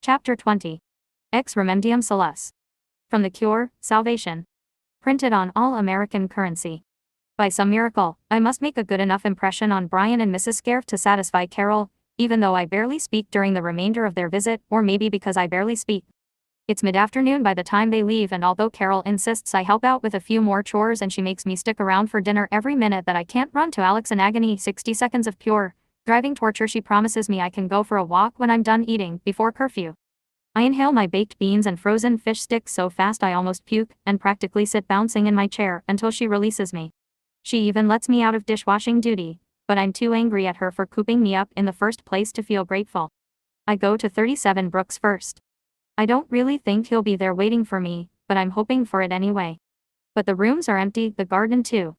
Chapter 20. Ex Remedium Salus. From the Cure, Salvation. Printed on all American currency. By some miracle, I must make a good enough impression on Brian and Mrs. Scarf to satisfy Carol, even though I barely speak during the remainder of their visit, or maybe because I barely speak. It's mid-afternoon by the time they leave, and although Carol insists I help out with a few more chores and she makes me stick around for dinner every minute that I can't run to Alex in agony, 60 seconds of pure driving torture, she promises me I can go for a walk when I'm done eating, before curfew. I inhale my baked beans and frozen fish sticks so fast I almost puke, and practically sit bouncing in my chair until she releases me. She even lets me out of dishwashing duty, but I'm too angry at her for cooping me up in the first place to feel grateful. I go to 37 Brooks first. I don't really think he'll be there waiting for me, but I'm hoping for it anyway. But the rooms are empty, the garden too.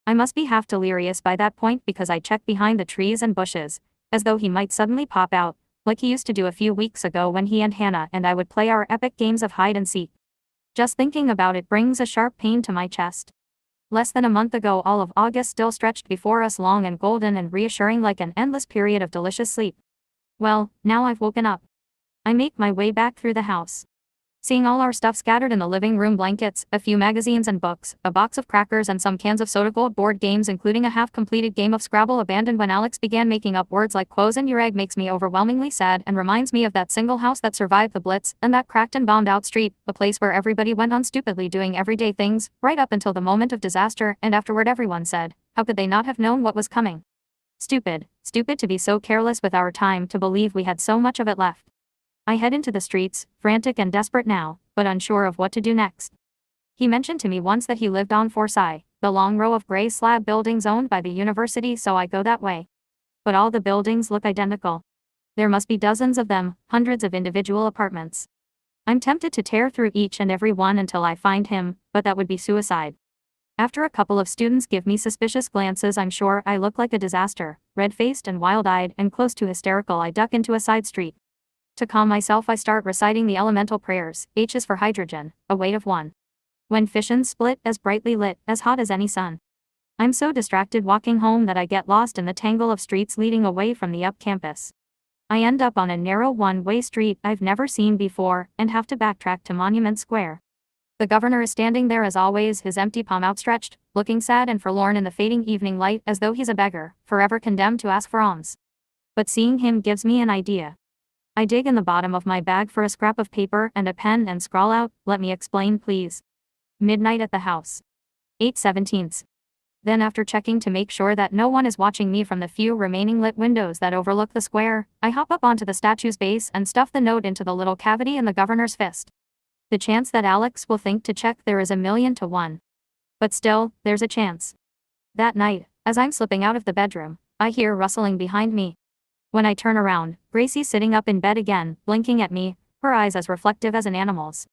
I must be half delirious by that point because I check behind the trees and bushes, as though he might suddenly pop out, like he used to do a few weeks ago when he and Hannah and I would play our epic games of hide and seek. Just thinking about it brings a sharp pain to my chest. Less than a month ago, all of August still stretched before us, long and golden and reassuring like an endless period of delicious sleep. Well, now I've woken up. I make my way back through the house. Seeing all our stuff scattered in the living room, blankets, a few magazines and books, a box of crackers and some cans of soda, gold board games including a half-completed game of Scrabble abandoned when Alex began making up words like clothes and your egg, makes me overwhelmingly sad and reminds me of that single house that survived the Blitz and that cracked and bombed out street, a place where everybody went on stupidly doing everyday things, right up until the moment of disaster, and afterward everyone said, how could they not have known what was coming? Stupid to be so careless with our time, to believe we had so much of it left. I head into the streets, frantic and desperate now, but unsure of what to do next. He mentioned to me once that he lived on Forsyth, the long row of gray slab buildings owned by the university, so I go that way. But all the buildings look identical. There must be dozens of them, hundreds of individual apartments. I'm tempted to tear through each and every one until I find him, but that would be suicide. After a couple of students give me suspicious glances, I'm sure I look like a disaster, red-faced and wild-eyed and close to hysterical. I duck into a side street. To calm myself, I start reciting the elemental prayers. H is for hydrogen, a weight of 1. When fissions split, as brightly lit, as hot as any sun. I'm so distracted walking home that I get lost in the tangle of streets leading away from the up campus. I end up on a narrow one-way street I've never seen before and have to backtrack to Monument Square. The governor is standing there as always, his empty palm outstretched, looking sad and forlorn in the fading evening light, as though he's a beggar, forever condemned to ask for alms. But seeing him gives me an idea. I dig in the bottom of my bag for a scrap of paper and a pen and scrawl out, let me explain please. Midnight at the house. 8/17. Then, after checking to make sure that no one is watching me from the few remaining lit windows that overlook the square, I hop up onto the statue's base and stuff the note into the little cavity in the governor's fist. The chance that Alex will think to check there is 1,000,000 to 1. But still, there's a chance. That night, as I'm slipping out of the bedroom, I hear rustling behind me. When I turn around, Gracie's sitting up in bed again, blinking at me, her eyes as reflective as an animal's.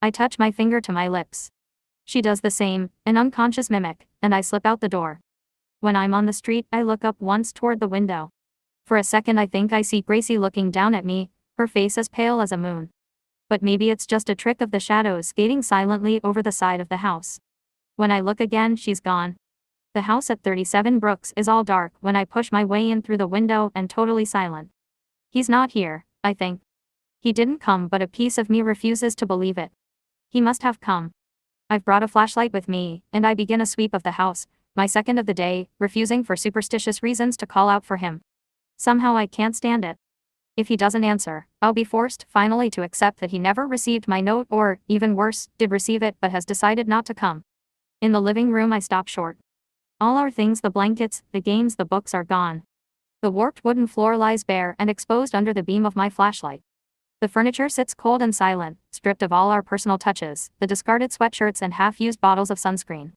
I touch my finger to my lips. She does the same, an unconscious mimic, and I slip out the door. When I'm on the street, I look up once toward the window. For a second I think I see Gracie looking down at me, her face as pale as a moon. But maybe it's just a trick of the shadows skating silently over the side of the house. When I look again, she's gone. The house at 37 Brooks is all dark when I push my way in through the window, and totally silent. He's not here, I think. He didn't come, but a piece of me refuses to believe it. He must have come. I've brought a flashlight with me, and I begin a sweep of the house, my second of the day, refusing for superstitious reasons to call out for him. Somehow I can't stand it. If he doesn't answer, I'll be forced finally to accept that he never received my note, or, even worse, did receive it but has decided not to come. In the living room I stop short. All our things, the blankets, the games, the books, are gone. The warped wooden floor lies bare and exposed under the beam of my flashlight. The furniture sits cold and silent, stripped of all our personal touches, the discarded sweatshirts and half-used bottles of sunscreen.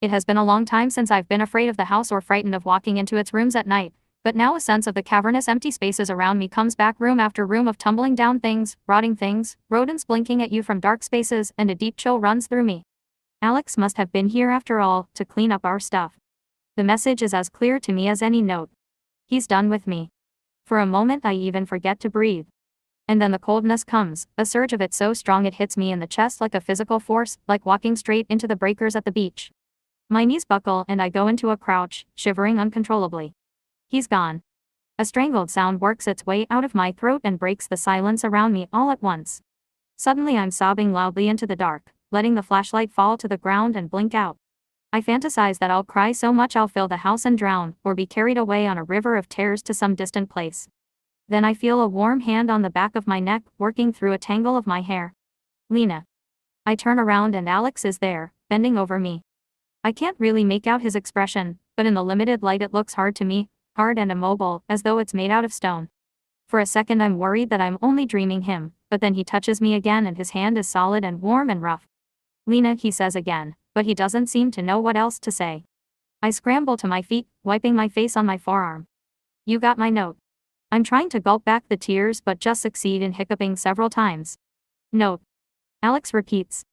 It has been a long time since I've been afraid of the house or frightened of walking into its rooms at night, but now a sense of the cavernous empty spaces around me comes back, room after room of tumbling down things, rotting things, rodents blinking at you from dark spaces, and a deep chill runs through me. Alex must have been here after all, to clean up our stuff. The message is as clear to me as any note. He's done with me. For a moment I even forget to breathe. And then the coldness comes, a surge of it so strong it hits me in the chest like a physical force, like walking straight into the breakers at the beach. My knees buckle and I go into a crouch, shivering uncontrollably. He's gone. A strangled sound works its way out of my throat and breaks the silence around me all at once. Suddenly I'm sobbing loudly into the dark, letting the flashlight fall to the ground and blink out. I fantasize that I'll cry so much I'll fill the house and drown, or be carried away on a river of tears to some distant place. Then I feel a warm hand on the back of my neck, working through a tangle of my hair. Lena. I turn around and Alex is there, bending over me. I can't really make out his expression, but in the limited light it looks hard to me, hard and immobile, as though it's made out of stone. For a second I'm worried that I'm only dreaming him, but then he touches me again and his hand is solid and warm and rough. Lena, he says again, but he doesn't seem to know what else to say. I scramble to my feet, wiping my face on my forearm. You got my note. I'm trying to gulp back the tears but just succeed in hiccuping several times. Note. Alex repeats.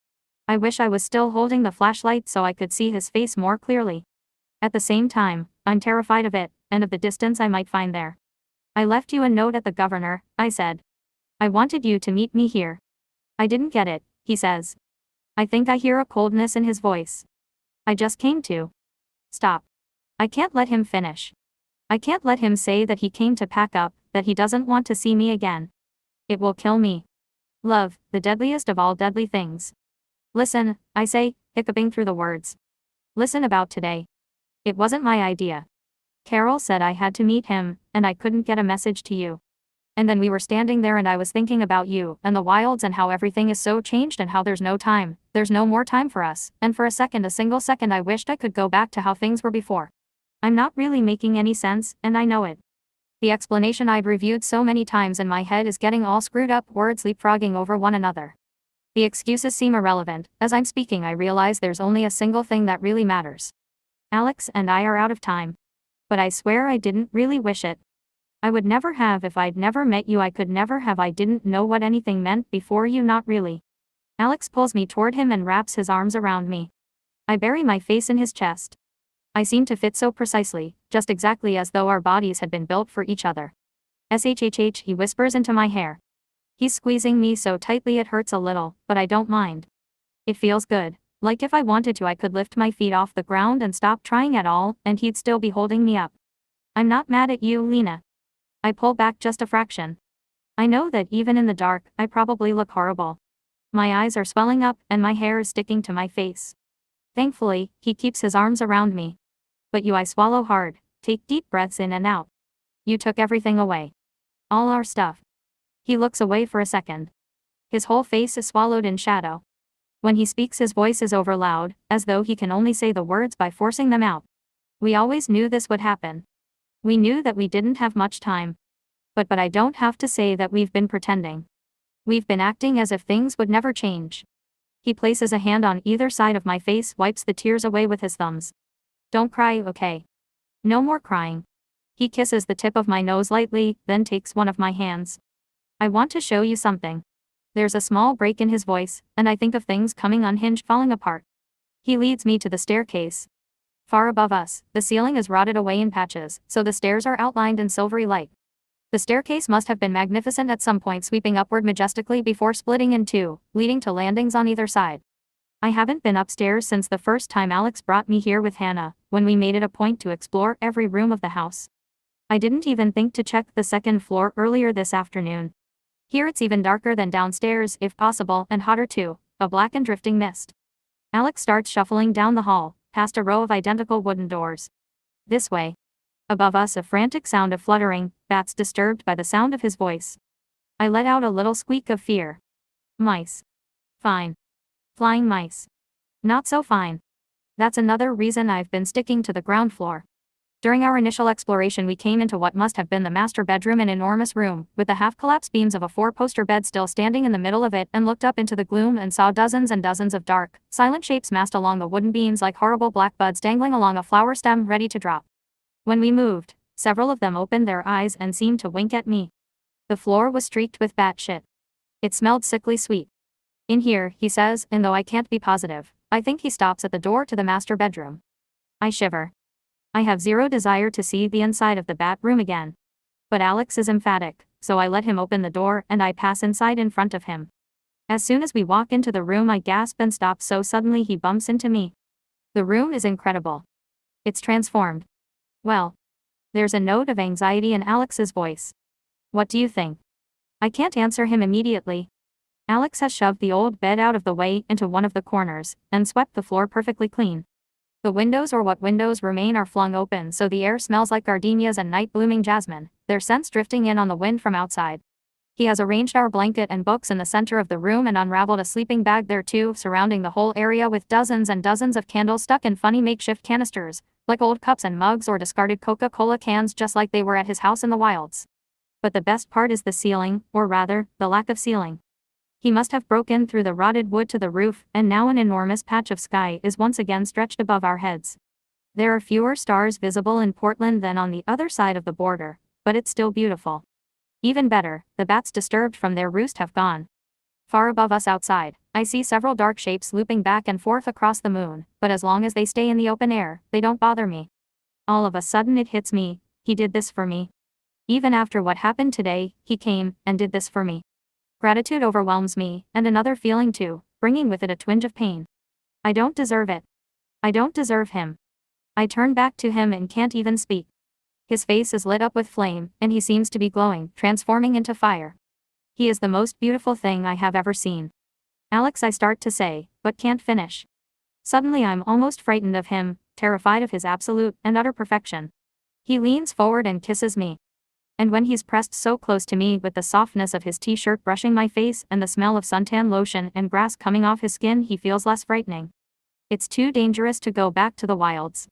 I wish I was still holding the flashlight so I could see his face more clearly. At the same time, I'm terrified of it, and of the distance I might find there. I left you a note at the governor, I said. I wanted you to meet me here. I didn't get it, he says. I think I hear a coldness in his voice. I just came to. Stop. I can't let him finish. I can't let him say that he came to pack up, that he doesn't want to see me again. It will kill me. Love, the deadliest of all deadly things. Listen, I say, hiccuping through the words. Listen about today. It wasn't my idea. Carol said I had to meet him, and I couldn't get a message to you. And then we were standing there and I was thinking about you, and the wilds and how everything is so changed and how there's no time, there's no more time for us, and for a single second I wished I could go back to how things were before. I'm not really making any sense, and I know it. The explanation I've reviewed so many times in my head is getting all screwed up, words leapfrogging over one another. The excuses seem irrelevant. As I'm speaking I realize there's only a single thing that really matters. Alex and I are out of time. But I swear I didn't really wish it. I would never have if I'd never met you. I could never have. I didn't know what anything meant before you. Not really. Alex pulls me toward him and wraps his arms around me. I bury my face in his chest. I seem to fit so precisely, just exactly as though our bodies had been built for each other. SHHH, he whispers into my hair. He's squeezing me so tightly it hurts a little, but I don't mind. It feels good, like if I wanted to I could lift my feet off the ground and stop trying at all, and he'd still be holding me up. I'm not mad at you, Lena. I pull back just a fraction. I know that even in the dark, I probably look horrible. My eyes are swelling up, and my hair is sticking to my face. Thankfully, he keeps his arms around me. But you, I swallow hard, take deep breaths in and out. You took everything away. All our stuff. He looks away for a second. His whole face is swallowed in shadow. When he speaks his voice is over loud, as though he can only say the words by forcing them out. We always knew this would happen. We knew that we didn't have much time. But I don't have to say that we've been pretending. We've been acting as if things would never change. He places a hand on either side of my face, wipes the tears away with his thumbs. Don't cry, okay? No more crying. He kisses the tip of my nose lightly, then takes one of my hands. I want to show you something. There's a small break in his voice, and I think of things coming unhinged, falling apart. He leads me to the staircase. Far above us, the ceiling is rotted away in patches, so the stairs are outlined in silvery light. The staircase must have been magnificent at some point, sweeping upward majestically before splitting in two, leading to landings on either side. I haven't been upstairs since the first time Alex brought me here with Hannah, when we made it a point to explore every room of the house. I didn't even think to check the second floor earlier this afternoon. Here it's even darker than downstairs, if possible, and hotter too, a black and drifting mist. Alex starts shuffling down the hall, past a row of identical wooden doors. This way. Above us a frantic sound of fluttering, bats disturbed by the sound of his voice. I let out a little squeak of fear. Mice. Fine. Flying mice. Not so fine. That's another reason I've been sticking to the ground floor. During our initial exploration we came into what must have been the master bedroom, an enormous room, with the half-collapsed beams of a four-poster bed still standing in the middle of it, and looked up into the gloom and saw dozens and dozens of dark, silent shapes massed along the wooden beams like horrible black buds dangling along a flower stem ready to drop. When we moved, several of them opened their eyes and seemed to wink at me. The floor was streaked with bat shit. It smelled sickly sweet. In here, he says, and though I can't be positive, I think he stops at the door to the master bedroom. I shiver. I have zero desire to see the inside of the bat room again. But Alex is emphatic, so I let him open the door and I pass inside in front of him. As soon as we walk into the room I gasp and stop so suddenly he bumps into me. The room is incredible. It's transformed. Well, There's a note of anxiety in Alex's voice. What do you think? I can't answer him immediately. Alex has shoved the old bed out of the way into one of the corners, and swept the floor perfectly clean. The windows, or what windows remain, are flung open so the air smells like gardenias and night-blooming jasmine, their scents drifting in on the wind from outside. He has arranged our blanket and books in the center of the room and unraveled a sleeping bag there too, surrounding the whole area with dozens and dozens of candles stuck in funny makeshift canisters, like old cups and mugs or discarded Coca-Cola cans, just like they were at his house in the wilds. But the best part is the ceiling, or rather, the lack of ceiling. He must have broken through the rotted wood to the roof, and now an enormous patch of sky is once again stretched above our heads. There are fewer stars visible in Portland than on the other side of the border, but it's still beautiful. Even better, the bats disturbed from their roost have gone. Far above us outside, I see several dark shapes looping back and forth across the moon, but as long as they stay in the open air, they don't bother me. All of a sudden it hits me, he did this for me. Even after what happened today, he came and did this for me. Gratitude overwhelms me, and another feeling too, bringing with it a twinge of pain. I don't deserve it. I don't deserve him. I turn back to him and can't even speak. His face is lit up with flame, and he seems to be glowing, transforming into fire. He is the most beautiful thing I have ever seen. Alex, I start to say, but can't finish. Suddenly I'm almost frightened of him, terrified of his absolute and utter perfection. He leans forward and kisses me. And when he's pressed so close to me, with the softness of his t-shirt brushing my face and the smell of suntan lotion and grass coming off his skin, he feels less frightening. It's too dangerous to go back to the wilds.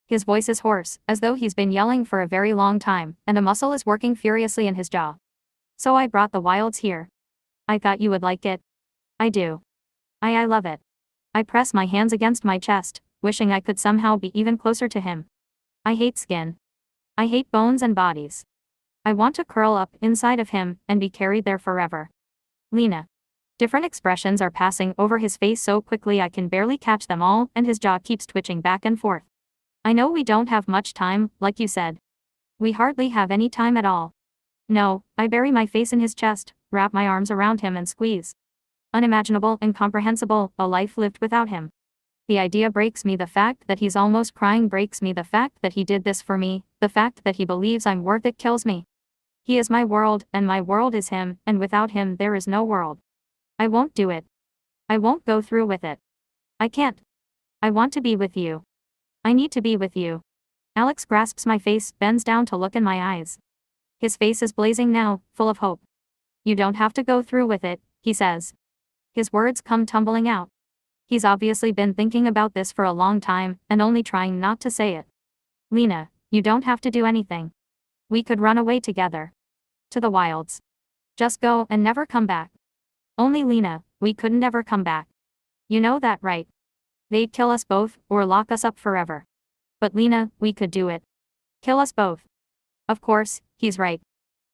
His voice is hoarse, as though he's been yelling for a very long time, and a muscle is working furiously in his jaw. So I brought the wilds here. I thought you would like it. I do. I love it. I press my hands against my chest, wishing I could somehow be even closer to him. I hate skin. I hate bones and bodies. I want to curl up inside of him and be carried there forever. Lena. Different expressions are passing over his face so quickly I can barely catch them all, and his jaw keeps twitching back and forth. I know we don't have much time, like you said. We hardly have any time at all. No, I bury my face in his chest, wrap my arms around him and squeeze. Unimaginable, incomprehensible, a life lived without him. The idea breaks me, the fact that he's almost crying breaks me, the fact that he did this for me, the fact that he believes I'm worth it kills me. He is my world, and my world is him, and without him there is no world. I won't do it. I won't go through with it. I can't. I want to be with you. I need to be with you. Alex grasps my face, bends down to look in my eyes. His face is blazing now, full of hope. You don't have to go through with it, he says. His words come tumbling out. He's obviously been thinking about this for a long time, and only trying not to say it. Lena, you don't have to do anything. We could run away together. To the wilds. Just go and never come back. Only Lena, we couldn't ever come back. You know that, right? They'd kill us both, or lock us up forever. But Lena, we could do it. Kill us both. Of course, he's right.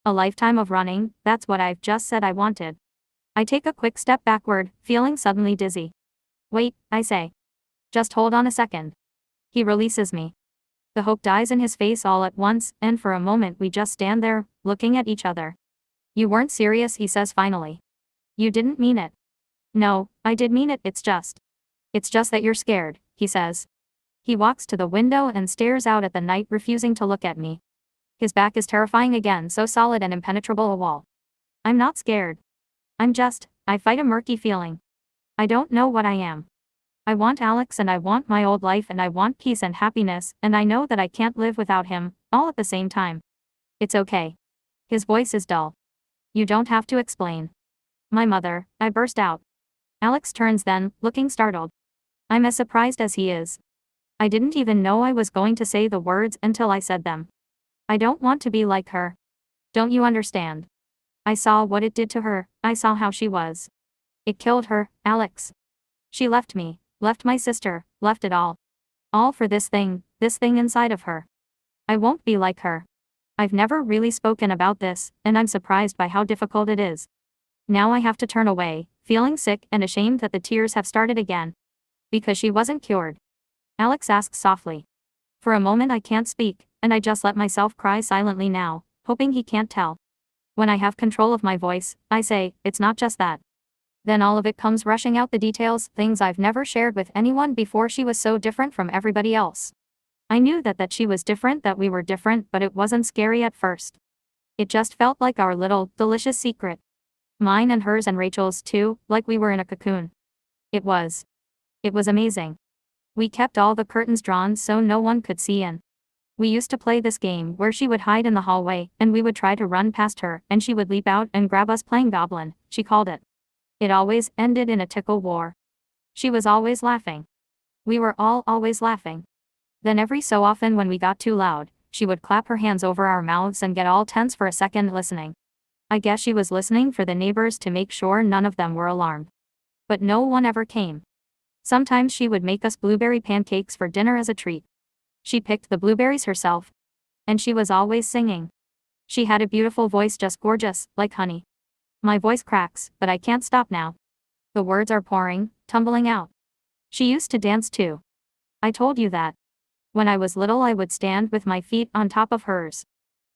A lifetime of running, that's what I've just said I wanted. I take a quick step backward, feeling suddenly dizzy. Wait, I say. Just hold on a second. He releases me. The hope dies in his face all at once, and for a moment we just stand there, looking at each other. You weren't serious, he says finally. You didn't mean it. No, I did mean it, it's just that you're scared, he says. He walks to the window and stares out at the night, refusing to look at me. His back is terrifying again, so solid and impenetrable a wall. I'm not scared. I fight a murky feeling. I don't know what I am. I want Alex, and I want my old life, and I want peace and happiness, and I know that I can't live without him, all at the same time. It's okay. His voice is dull. You don't have to explain. My mother, I burst out. Alex turns then, looking startled. I'm as surprised as he is. I didn't even know I was going to say the words until I said them. I don't want to be like her. Don't you understand? I saw what it did to her, I saw how she was. It killed her, Alex. She left me, left my sister, left it all. All for this thing inside of her. I won't be like her. I've never really spoken about this, and I'm surprised by how difficult it is. Now I have to turn away, feeling sick and ashamed that the tears have started again. Because she wasn't cured. Alex asks softly. For a moment I can't speak, and I just let myself cry silently now, hoping he can't tell. When I have control of my voice, I say, it's not just that. Then all of it comes rushing out, the details, things I've never shared with anyone before. She was so different from everybody else. I knew that she was different, that we were different, but it wasn't scary at first. It just felt like our little, delicious secret. Mine and hers and Rachel's too, like we were in a cocoon. It was. It was amazing. We kept all the curtains drawn so no one could see in. We used to play this game where she would hide in the hallway, and we would try to run past her, and she would leap out and grab us, playing goblin, she called it. It always ended in a tickle war. She was always laughing. We were all always laughing. Then every so often when we got too loud, she would clap her hands over our mouths and get all tense for a second, listening. I guess she was listening for the neighbors to make sure none of them were alarmed. But no one ever came. Sometimes she would make us blueberry pancakes for dinner as a treat. She picked the blueberries herself. And she was always singing. She had a beautiful voice, just gorgeous, like honey. My voice cracks, but I can't stop now. The words are pouring, tumbling out. She used to dance too. I told you that. When I was little I would stand with my feet on top of hers.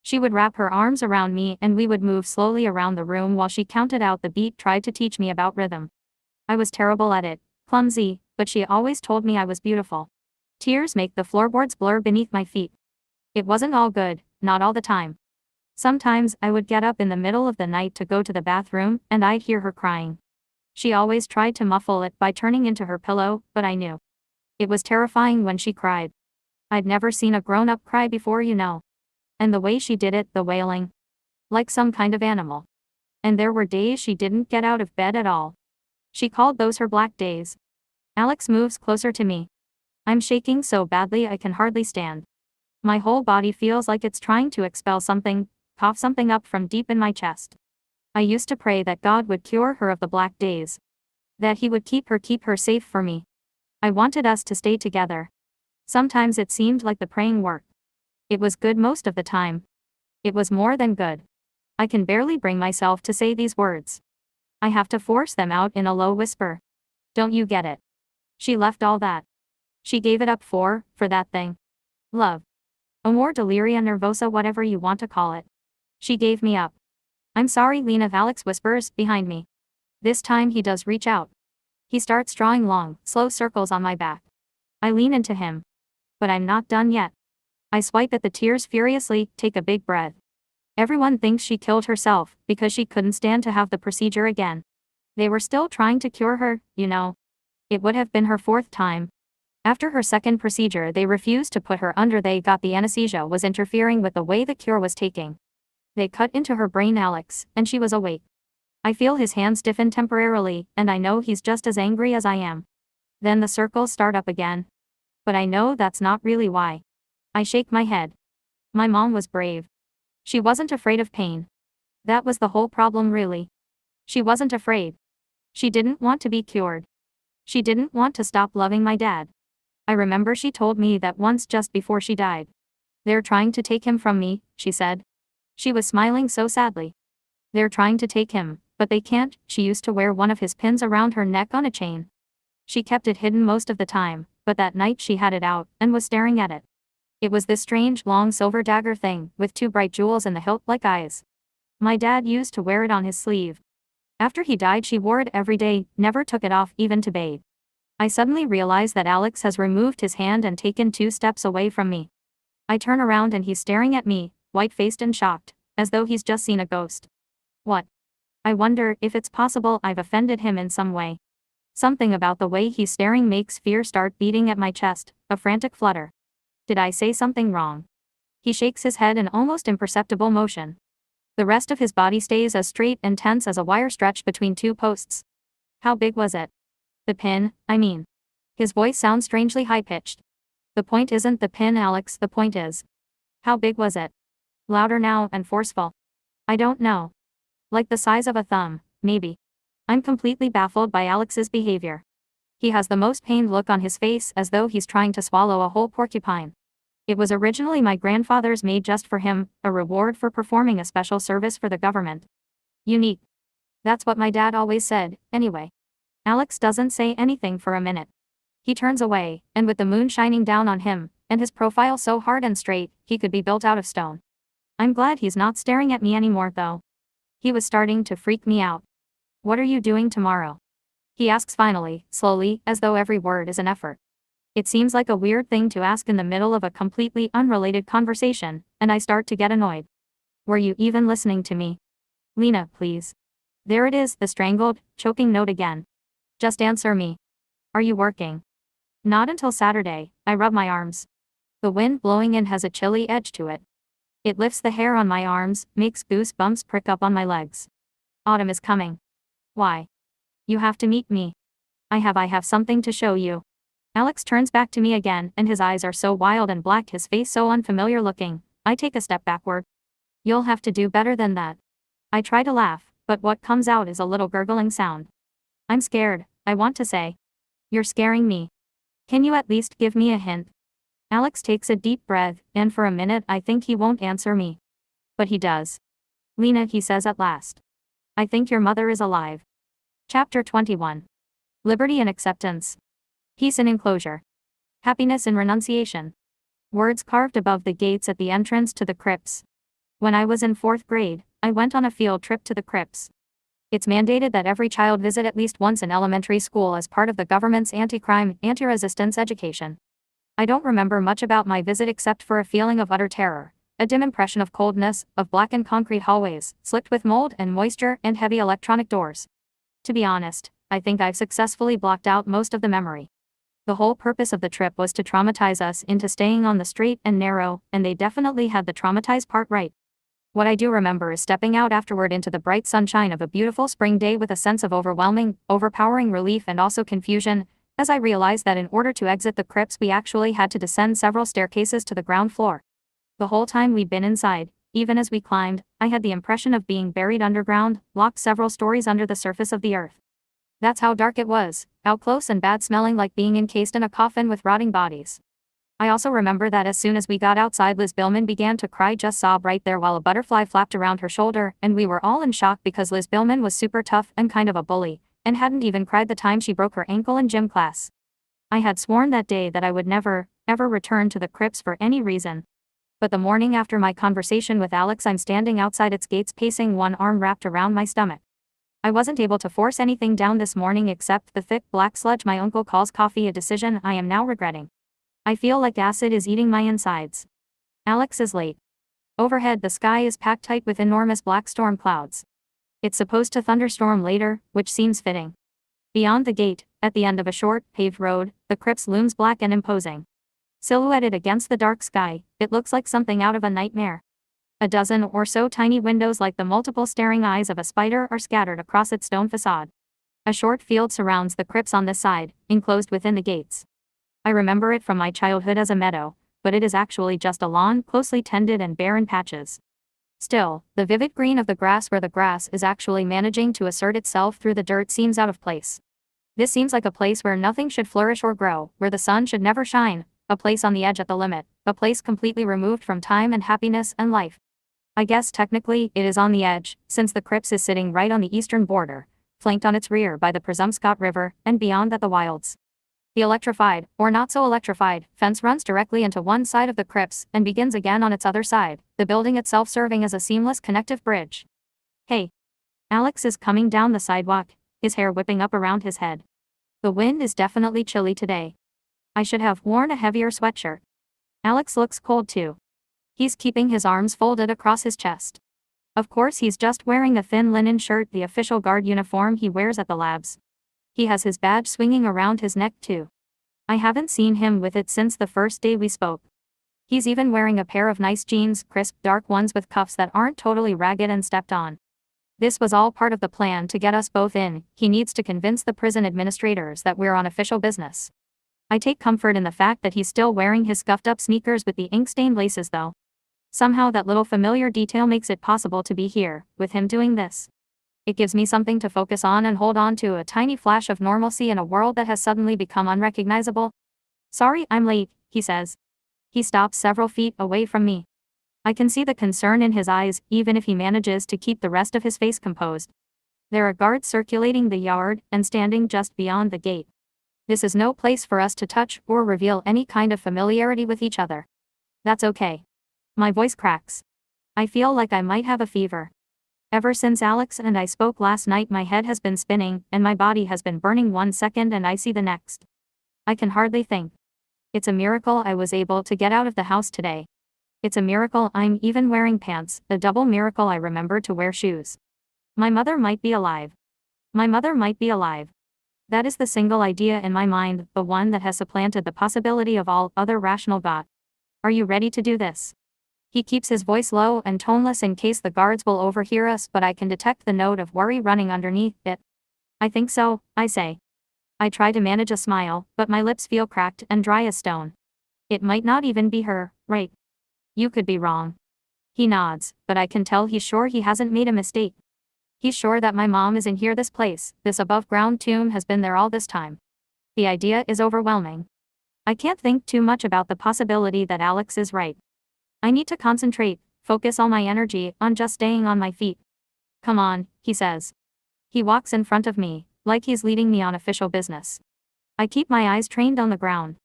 She would wrap her arms around me and we would move slowly around the room while she counted out the beat, tried to teach me about rhythm. I was terrible at it, clumsy, but she always told me I was beautiful. Tears make the floorboards blur beneath my feet. It wasn't all good, not all the time. Sometimes I would get up in the middle of the night to go to the bathroom and I'd hear her crying. She always tried to muffle it by turning into her pillow, but I knew. It was terrifying when she cried. I'd never seen a grown-up cry before, you know. And the way she did it, the wailing. Like some kind of animal. And there were days she didn't get out of bed at all. She called those her black days. Alex moves closer to me. I'm shaking so badly I can hardly stand. My whole body feels like it's trying to expel something, cough something up from deep in my chest. I used to pray that God would cure her of the black days. That he would keep her safe for me. I wanted us to stay together. Sometimes it seemed like the praying worked. It was good most of the time. It was more than good. I can barely bring myself to say these words. I have to force them out in a low whisper. Don't you get it? She left all that. She gave it up for that thing. Love. Amor, deliria nervosa, whatever you want to call it. She gave me up. I'm sorry, Lena, Alex whispers behind me. This time he does reach out. He starts drawing long, slow circles on my back. I lean into him. But I'm not done yet. I swipe at the tears furiously, take a big breath. Everyone thinks she killed herself because she couldn't stand to have the procedure again. They were still trying to cure her, you know. It would have been her fourth time. After her second procedure they refused to put her under. They got the anesthesia was interfering with the way the cure was taking. They cut into her brain, Alex, and she was awake. I feel his hand stiffen temporarily, and I know he's just as angry as I am. Then the circles start up again. But I know that's not really why. I shake my head. My mom was brave. She wasn't afraid of pain. That was the whole problem, really. She wasn't afraid. She didn't want to be cured. She didn't want to stop loving my dad. I remember she told me that once just before she died. They're trying to take him from me, she said. She was smiling so sadly. They're trying to take him, but they can't. She used to wear one of his pins around her neck on a chain. She kept it hidden most of the time, but that night she had it out and was staring at it. It was this strange long silver dagger thing with two bright jewels in the hilt like eyes. My dad used to wear it on his sleeve. After he died she wore it every day, never took it off even to bathe. I suddenly realize that Alex has removed his hand and taken 2 steps away from me. I turn around and he's staring at me, white-faced and shocked, as though he's just seen a ghost. What? I wonder if it's possible I've offended him in some way. Something about the way he's staring makes fear start beating at my chest, a frantic flutter. Did I say something wrong? He shakes his head in almost imperceptible motion. The rest of his body stays as straight and tense as a wire stretched between 2 posts. How big was it? The pin, I mean. His voice sounds strangely high-pitched. The point isn't the pin, Alex, the point is. How big was it? Louder now and forceful. I don't know. Like the size of a thumb, maybe. I'm completely baffled by Alex's behavior. He has the most pained look on his face as though he's trying to swallow a whole porcupine. It was originally my grandfather's made just for him, a reward for performing a special service for the government. Unique. That's what my dad always said, anyway. Alex doesn't say anything for a minute. He turns away, and with the moon shining down on him, and his profile so hard and straight, he could be built out of stone. I'm glad he's not staring at me anymore though. He was starting to freak me out. What are you doing tomorrow? He asks finally, slowly, as though every word is an effort. It seems like a weird thing to ask in the middle of a completely unrelated conversation, and I start to get annoyed. Were you even listening to me? Lena, please. There it is, the strangled, choking note again. Just answer me. Are you working? Not until Saturday. I rub my arms. The wind blowing in has a chilly edge to it. It lifts the hair on my arms, makes goosebumps prick up on my legs. Autumn is coming. Why? You have to meet me. I have something to show you. Alex turns back to me again, and his eyes are so wild and black, his face so unfamiliar looking. I take a step backward. You'll have to do better than that. I try to laugh, but what comes out is a little gurgling sound. I'm scared, I want to say. You're scaring me. Can you at least give me a hint? Alex takes a deep breath, and for a minute I think he won't answer me. But he does. Lena, he says at last. I think your mother is alive. Chapter 21. Liberty and Acceptance. Peace in Enclosure. Happiness in Renunciation. Words carved above the gates at the entrance to the crypts. When I was in 4th grade, I went on a field trip to the crypts. It's mandated that every child visit at least once in elementary school as part of the government's anti-crime, anti-resistance education. I don't remember much about my visit except for a feeling of utter terror, a dim impression of coldness, of blackened concrete hallways, slicked with mold and moisture and heavy electronic doors. To be honest, I think I've successfully blocked out most of the memory. The whole purpose of the trip was to traumatize us into staying on the straight and narrow, and they definitely had the traumatized part right. What I do remember is stepping out afterward into the bright sunshine of a beautiful spring day with a sense of overpowering relief and also confusion, as I realized that in order to exit the crypts we actually had to descend several staircases to the ground floor. The whole time we'd been inside, even as we climbed, I had the impression of being buried underground, locked several stories under the surface of the earth. That's how dark it was, how close and bad smelling, like being encased in a coffin with rotting bodies. I also remember that as soon as we got outside, Liz Billman began to cry, just sob right there while a butterfly flapped around her shoulder, and we were all in shock because Liz Billman was super tough and kind of a bully, and hadn't even cried the time she broke her ankle in gym class. I had sworn that day that I would never, ever return to the crypts for any reason. But the morning after my conversation with Alex, I'm standing outside its gates pacing, one arm wrapped around my stomach. I wasn't able to force anything down this morning except the thick black sludge my uncle calls coffee, a decision I am now regretting. I feel like acid is eating my insides. Alex is late. Overhead the sky is packed tight with enormous black storm clouds. It's supposed to thunderstorm later, which seems fitting. Beyond the gate, at the end of a short, paved road, the crypts looms black and imposing. Silhouetted against the dark sky, it looks like something out of a nightmare. A dozen or so tiny windows like the multiple staring eyes of a spider are scattered across its stone facade. A short field surrounds the crypts on this side, enclosed within the gates. I remember it from my childhood as a meadow, but it is actually just a lawn, closely tended and bare in patches. Still, the vivid green of the grass where the grass is actually managing to assert itself through the dirt seems out of place. This seems like a place where nothing should flourish or grow, where the sun should never shine, a place on the edge at the limit, a place completely removed from time and happiness and life. I guess technically it is on the edge, since the crypts is sitting right on the eastern border, flanked on its rear by the Presumpscot River, and beyond that the wilds. The electrified, or not so electrified, fence runs directly into one side of the crypts and begins again on its other side, the building itself serving as a seamless connective bridge. Hey. Alex is coming down the sidewalk, his hair whipping up around his head. The wind is definitely chilly today. I should have worn a heavier sweatshirt. Alex looks cold too. He's keeping his arms folded across his chest. Of course he's just wearing a thin linen shirt, the official guard uniform he wears at the labs. He has his badge swinging around his neck too. I haven't seen him with it since the first day we spoke. He's even wearing a pair of nice jeans, crisp, dark ones with cuffs that aren't totally ragged and stepped on. This was all part of the plan to get us both in. He needs to convince the prison administrators that we're on official business. I take comfort in the fact that he's still wearing his scuffed up sneakers with the ink-stained laces though. Somehow that little familiar detail makes it possible to be here, with him doing this. It gives me something to focus on and hold on to, a tiny flash of normalcy in a world that has suddenly become unrecognizable. Sorry, I'm late, he says. He stops several feet away from me. I can see the concern in his eyes, even if he manages to keep the rest of his face composed. There are guards circulating the yard and standing just beyond the gate. This is no place for us to touch or reveal any kind of familiarity with each other. That's okay. My voice cracks. I feel like I might have a fever. Ever since Alex and I spoke last night, my head has been spinning, and my body has been burning 1 second and icy the next. I can hardly think. It's a miracle I was able to get out of the house today. It's a miracle I'm even wearing pants, a double miracle I remember to wear shoes. My mother might be alive. My mother might be alive. That is the single idea in my mind, the one that has supplanted the possibility of all other rational thought. Are you ready to do this? He keeps his voice low and toneless in case the guards will overhear us, but I can detect the note of worry running underneath it. I think so, I say. I try to manage a smile, but my lips feel cracked and dry as stone. It might not even be her, right? You could be wrong. He nods, but I can tell he's sure he hasn't made a mistake. He's sure that my mom is in here, this place, this above-ground tomb has been there all this time. The idea is overwhelming. I can't think too much about the possibility that Alex is right. I need to concentrate, focus all my energy on just staying on my feet. Come on, he says. He walks in front of me, like he's leading me on official business. I keep my eyes trained on the ground.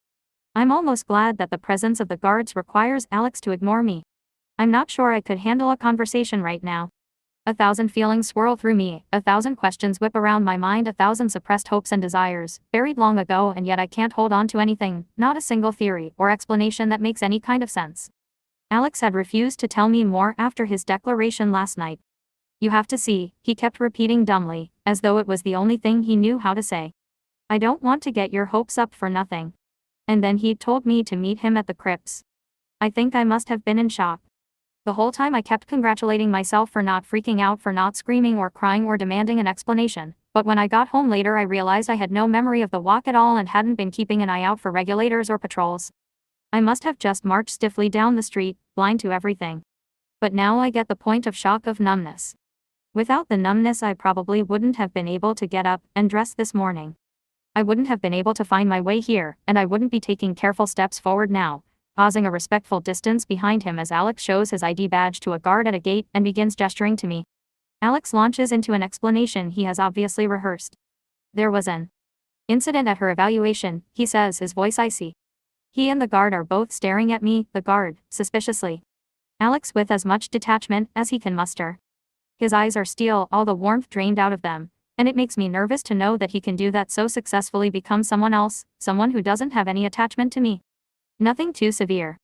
I'm almost glad that the presence of the guards requires Alex to ignore me. I'm not sure I could handle a conversation right now. 1,000 feelings swirl through me, 1,000 questions whip around my mind, 1,000 suppressed hopes and desires, buried long ago, and yet I can't hold on to anything, not a single theory or explanation that makes any kind of sense. Alex had refused to tell me more after his declaration last night. You have to see, he kept repeating dumbly, as though it was the only thing he knew how to say. I don't want to get your hopes up for nothing. And then he told me to meet him at the crypts. I think I must have been in shock. The whole time I kept congratulating myself for not freaking out, for not screaming or crying or demanding an explanation, but when I got home later I realized I had no memory of the walk at all and hadn't been keeping an eye out for regulators or patrols. I must have just marched stiffly down the street, blind to everything. But now I get the point of shock of numbness. Without the numbness I probably wouldn't have been able to get up and dress this morning. I wouldn't have been able to find my way here, and I wouldn't be taking careful steps forward now, pausing a respectful distance behind him as Alex shows his ID badge to a guard at a gate and begins gesturing to me. Alex launches into an explanation he has obviously rehearsed. There was an incident at her evaluation, he says, his voice icy. He and the guard are both staring at me, the guard, suspiciously. Alex with as much detachment as he can muster. His eyes are steel, all the warmth drained out of them, and it makes me nervous to know that he can do that so successfully, become someone else, someone who doesn't have any attachment to me. Nothing too severe.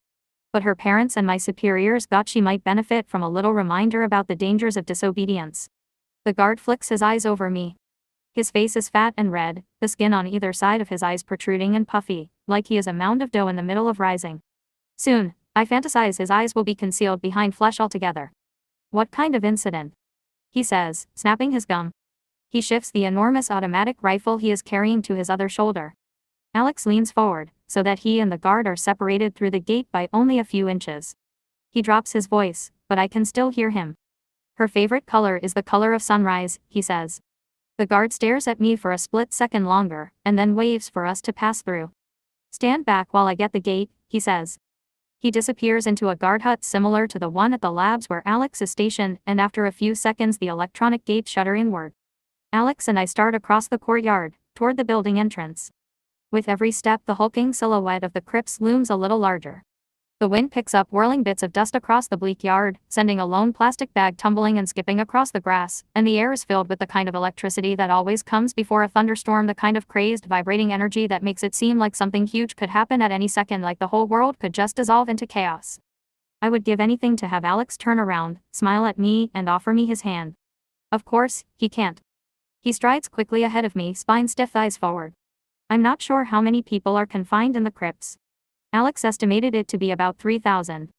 But her parents and my superiors thought she might benefit from a little reminder about the dangers of disobedience. The guard flicks his eyes over me. His face is fat and red, the skin on either side of his eyes protruding and puffy, like he is a mound of dough in the middle of rising. Soon, I fantasize his eyes will be concealed behind flesh altogether. What kind of incident? He says, snapping his gum. He shifts the enormous automatic rifle he is carrying to his other shoulder. Alex leans forward, so that he and the guard are separated through the gate by only a few inches. He drops his voice, but I can still hear him. Her favorite color is the color of sunrise, he says. The guard stares at me for a split second longer, and then waves for us to pass through. Stand back while I get the gate, he says. He disappears into a guard hut similar to the one at the labs where Alex is stationed, and after a few seconds the electronic gates shudder inward. Alex and I start across the courtyard, toward the building entrance. With every step the hulking silhouette of the crypts looms a little larger. The wind picks up whirling bits of dust across the bleak yard, sending a lone plastic bag tumbling and skipping across the grass, and the air is filled with the kind of electricity that always comes before a thunderstorm, the kind of crazed, vibrating energy that makes it seem like something huge could happen at any second, like the whole world could just dissolve into chaos. I would give anything to have Alex turn around, smile at me, and offer me his hand. Of course, he can't. He strides quickly ahead of me, spine stiff, thighs forward. I'm not sure how many people are confined in the crypts. Alex estimated it to be about 3,000.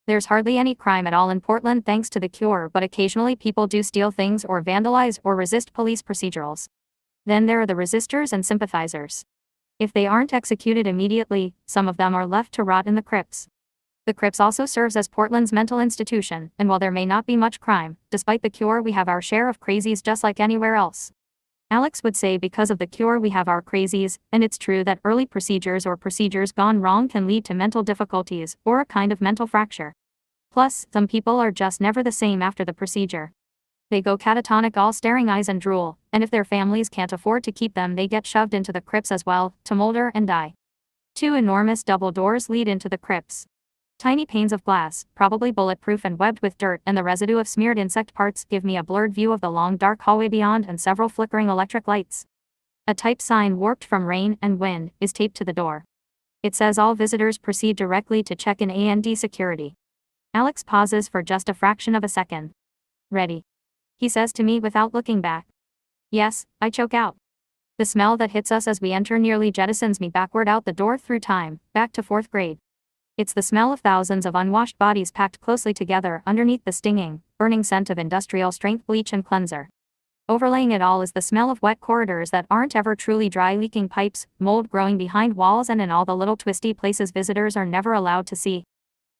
There's hardly any crime at all in Portland thanks to the cure, but occasionally people do steal things or vandalize or resist police procedurals. Then there are the resistors and sympathizers. If they aren't executed immediately, some of them are left to rot in the crypts. The crypts also serves as Portland's mental institution, and while there may not be much crime, despite the cure we have our share of crazies just like anywhere else. Alex would say because of the cure we have our crazies, and it's true that early procedures or procedures gone wrong can lead to mental difficulties, or a kind of mental fracture. Plus, some people are just never the same after the procedure. They go catatonic, all staring eyes and drool, and if their families can't afford to keep them they get shoved into the crypts as well, to molder and die. 2 enormous double doors lead into the crypts. Tiny panes of glass, probably bulletproof and webbed with dirt and the residue of smeared insect parts, give me a blurred view of the long dark hallway beyond and several flickering electric lights. A type sign warped from rain and wind is taped to the door. It says all visitors proceed directly to check-in and security. Alex pauses for just a fraction of a second. Ready? He says to me without looking back. Yes, I choke out. The smell that hits us as we enter nearly jettisons me backward out the door through time, back to 4th grade. It's the smell of thousands of unwashed bodies packed closely together underneath the stinging, burning scent of industrial-strength bleach and cleanser. Overlaying it all is the smell of wet corridors that aren't ever truly dry, leaking pipes, mold growing behind walls, and in all the little twisty places visitors are never allowed to see.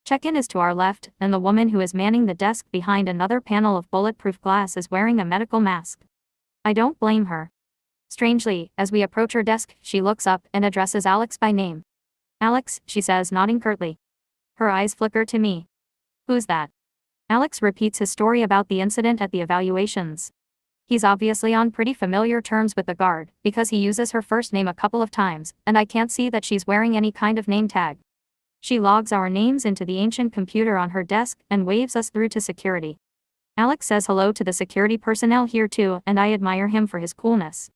Check-in is to our left, and the woman who is manning the desk behind another panel of bulletproof glass is wearing a medical mask. I don't blame her. Strangely, as we approach her desk, she looks up and addresses Alex by name. Alex, she says, nodding curtly. Her eyes flicker to me. Who's that? Alex repeats his story about the incident at the evaluations. He's obviously on pretty familiar terms with the guard, because he uses her first name a couple of times, and I can't see that she's wearing any kind of name tag. She logs our names into the ancient computer on her desk and waves us through to security. Alex says hello to the security personnel here too, and I admire him for his coolness.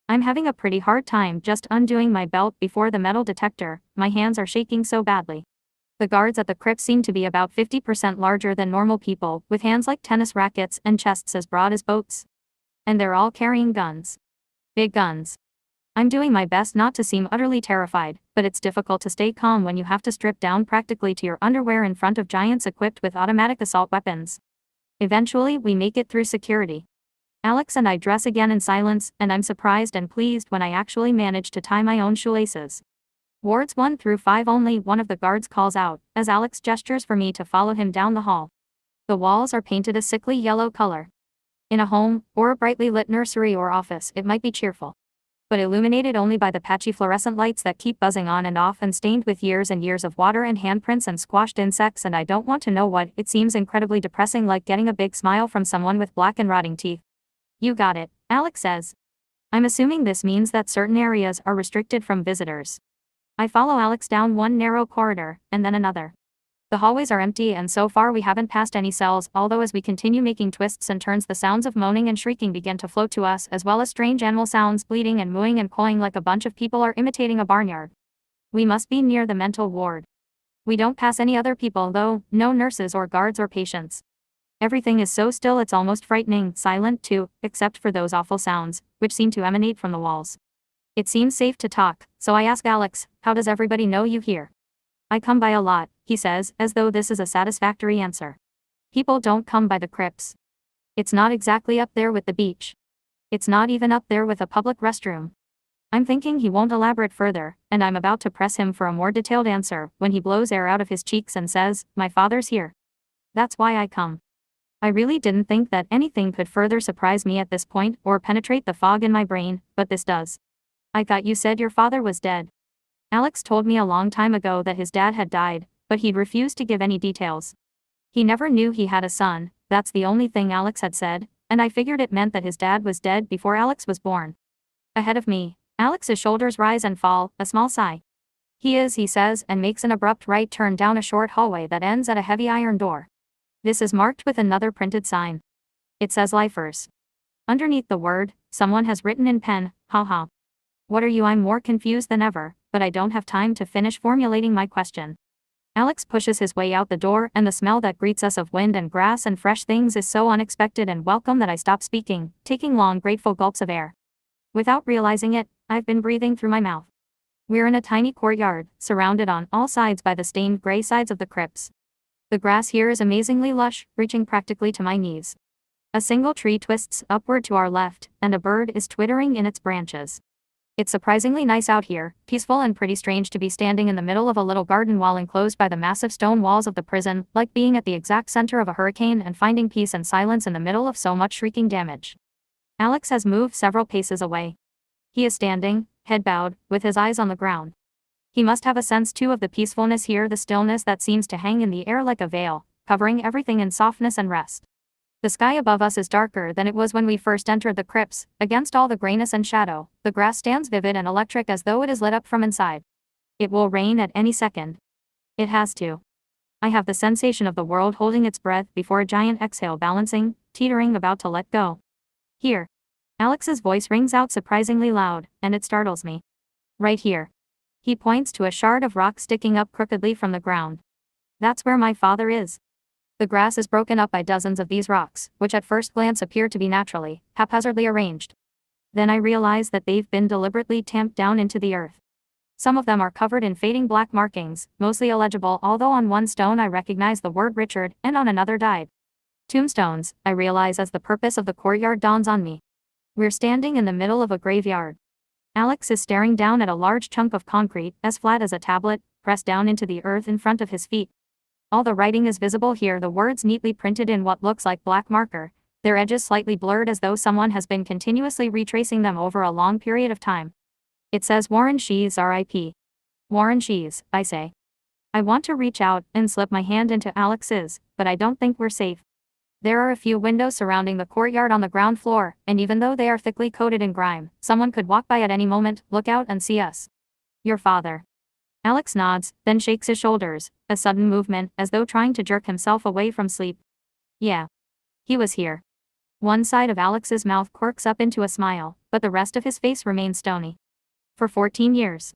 I'm having a pretty hard time just undoing my belt before the metal detector, my hands are shaking so badly. The guards at the crypt seem to be about 50% larger than normal people, with hands like tennis rackets and chests as broad as boats. And they're all carrying guns. Big guns. I'm doing my best not to seem utterly terrified, but it's difficult to stay calm when you have to strip down practically to your underwear in front of giants equipped with automatic assault weapons. Eventually, we make it through security. Alex and I dress again in silence, and I'm surprised and pleased when I actually manage to tie my own shoelaces. Wards 1 through 5, only one of the guards calls out, as Alex gestures for me to follow him down the hall. The walls are painted a sickly yellow color. In a home, or a brightly lit nursery or office, it might be cheerful. But illuminated only by the patchy fluorescent lights that keep buzzing on and off and stained with years and years of water and handprints and squashed insects, and I don't want to know what, it seems incredibly depressing, like getting a big smile from someone with black and rotting teeth. You got it, Alex says. I'm assuming this means that certain areas are restricted from visitors. I follow Alex down one narrow corridor, and then another. The hallways are empty, and so far we haven't passed any cells, although as we continue making twists and turns the sounds of moaning and shrieking begin to float to us, as well as strange animal sounds, bleating and mooing and cawing like a bunch of people are imitating a barnyard. We must be near the mental ward. We don't pass any other people though, no nurses or guards or patients. Everything is so still it's almost frightening, silent too, except for those awful sounds, which seem to emanate from the walls. It seems safe to talk, so I ask Alex, how does everybody know you here? I come by a lot, he says, as though this is a satisfactory answer. People don't come by the crypts. It's not exactly up there with the beach. It's not even up there with a public restroom. I'm thinking he won't elaborate further, and I'm about to press him for a more detailed answer, when he blows air out of his cheeks and says, my father's here. That's why I come. I really didn't think that anything could further surprise me at this point, or penetrate the fog in my brain, but this does. I thought you said your father was dead. Alex told me a long time ago that his dad had died, but he'd refused to give any details. He never knew he had a son, that's the only thing Alex had said, and I figured it meant that his dad was dead before Alex was born. Ahead of me, Alex's shoulders rise and fall, a small sigh. He is, he says, and makes an abrupt right turn down a short hallway that ends at a heavy iron door. This is marked with another printed sign. It says Lifers. Underneath the word, someone has written in pen, haha. What are you? I'm more confused than ever, but I don't have time to finish formulating my question. Alex pushes his way out the door, and the smell that greets us of wind and grass and fresh things is so unexpected and welcome that I stop speaking, taking long, grateful gulps of air. Without realizing it, I've been breathing through my mouth. We're in a tiny courtyard, surrounded on all sides by the stained gray sides of the crypts. The grass here is amazingly lush, reaching practically to my knees. A single tree twists upward to our left, and a bird is twittering in its branches. It's surprisingly nice out here, peaceful and pretty strange to be standing in the middle of a little garden wall enclosed by the massive stone walls of the prison, like being at the exact center of a hurricane and finding peace and silence in the middle of so much shrieking damage. Alex has moved several paces away. He is standing, head bowed, with his eyes on the ground. He must have a sense too of the peacefulness here, the stillness that seems to hang in the air like a veil, covering everything in softness and rest. The sky above us is darker than it was when we first entered the crypts. Against all the grayness and shadow, the grass stands vivid and electric as though it is lit up from inside. It will rain at any second. It has to. I have the sensation of the world holding its breath before a giant exhale, balancing, teetering, about to let go. Here. Alex's voice rings out surprisingly loud, and it startles me. Right here. He points to a shard of rock sticking up crookedly from the ground. That's where my father is. The grass is broken up by dozens of these rocks, which at first glance appear to be naturally, haphazardly arranged. Then I realize that they've been deliberately tamped down into the earth. Some of them are covered in fading black markings, mostly illegible, although on one stone I recognize the word Richard, and on another died. Tombstones, I realize as the purpose of the courtyard dawns on me. We're standing in the middle of a graveyard. Alex is staring down at a large chunk of concrete, as flat as a tablet, pressed down into the earth in front of his feet. All the writing is visible here, the words neatly printed in what looks like black marker, their edges slightly blurred as though someone has been continuously retracing them over a long period of time. It says Warren Shees R.I.P. Warren Shees, I say. I want to reach out and slip my hand into Alex's, but I don't think we're safe. There are a few windows surrounding the courtyard on the ground floor, and even though they are thickly coated in grime, someone could walk by at any moment, look out and see us. Your father. Alex nods, then shakes his shoulders, a sudden movement, as though trying to jerk himself away from sleep. Yeah. He was here. One side of Alex's mouth quirks up into a smile, but the rest of his face remains stony. For 14 years.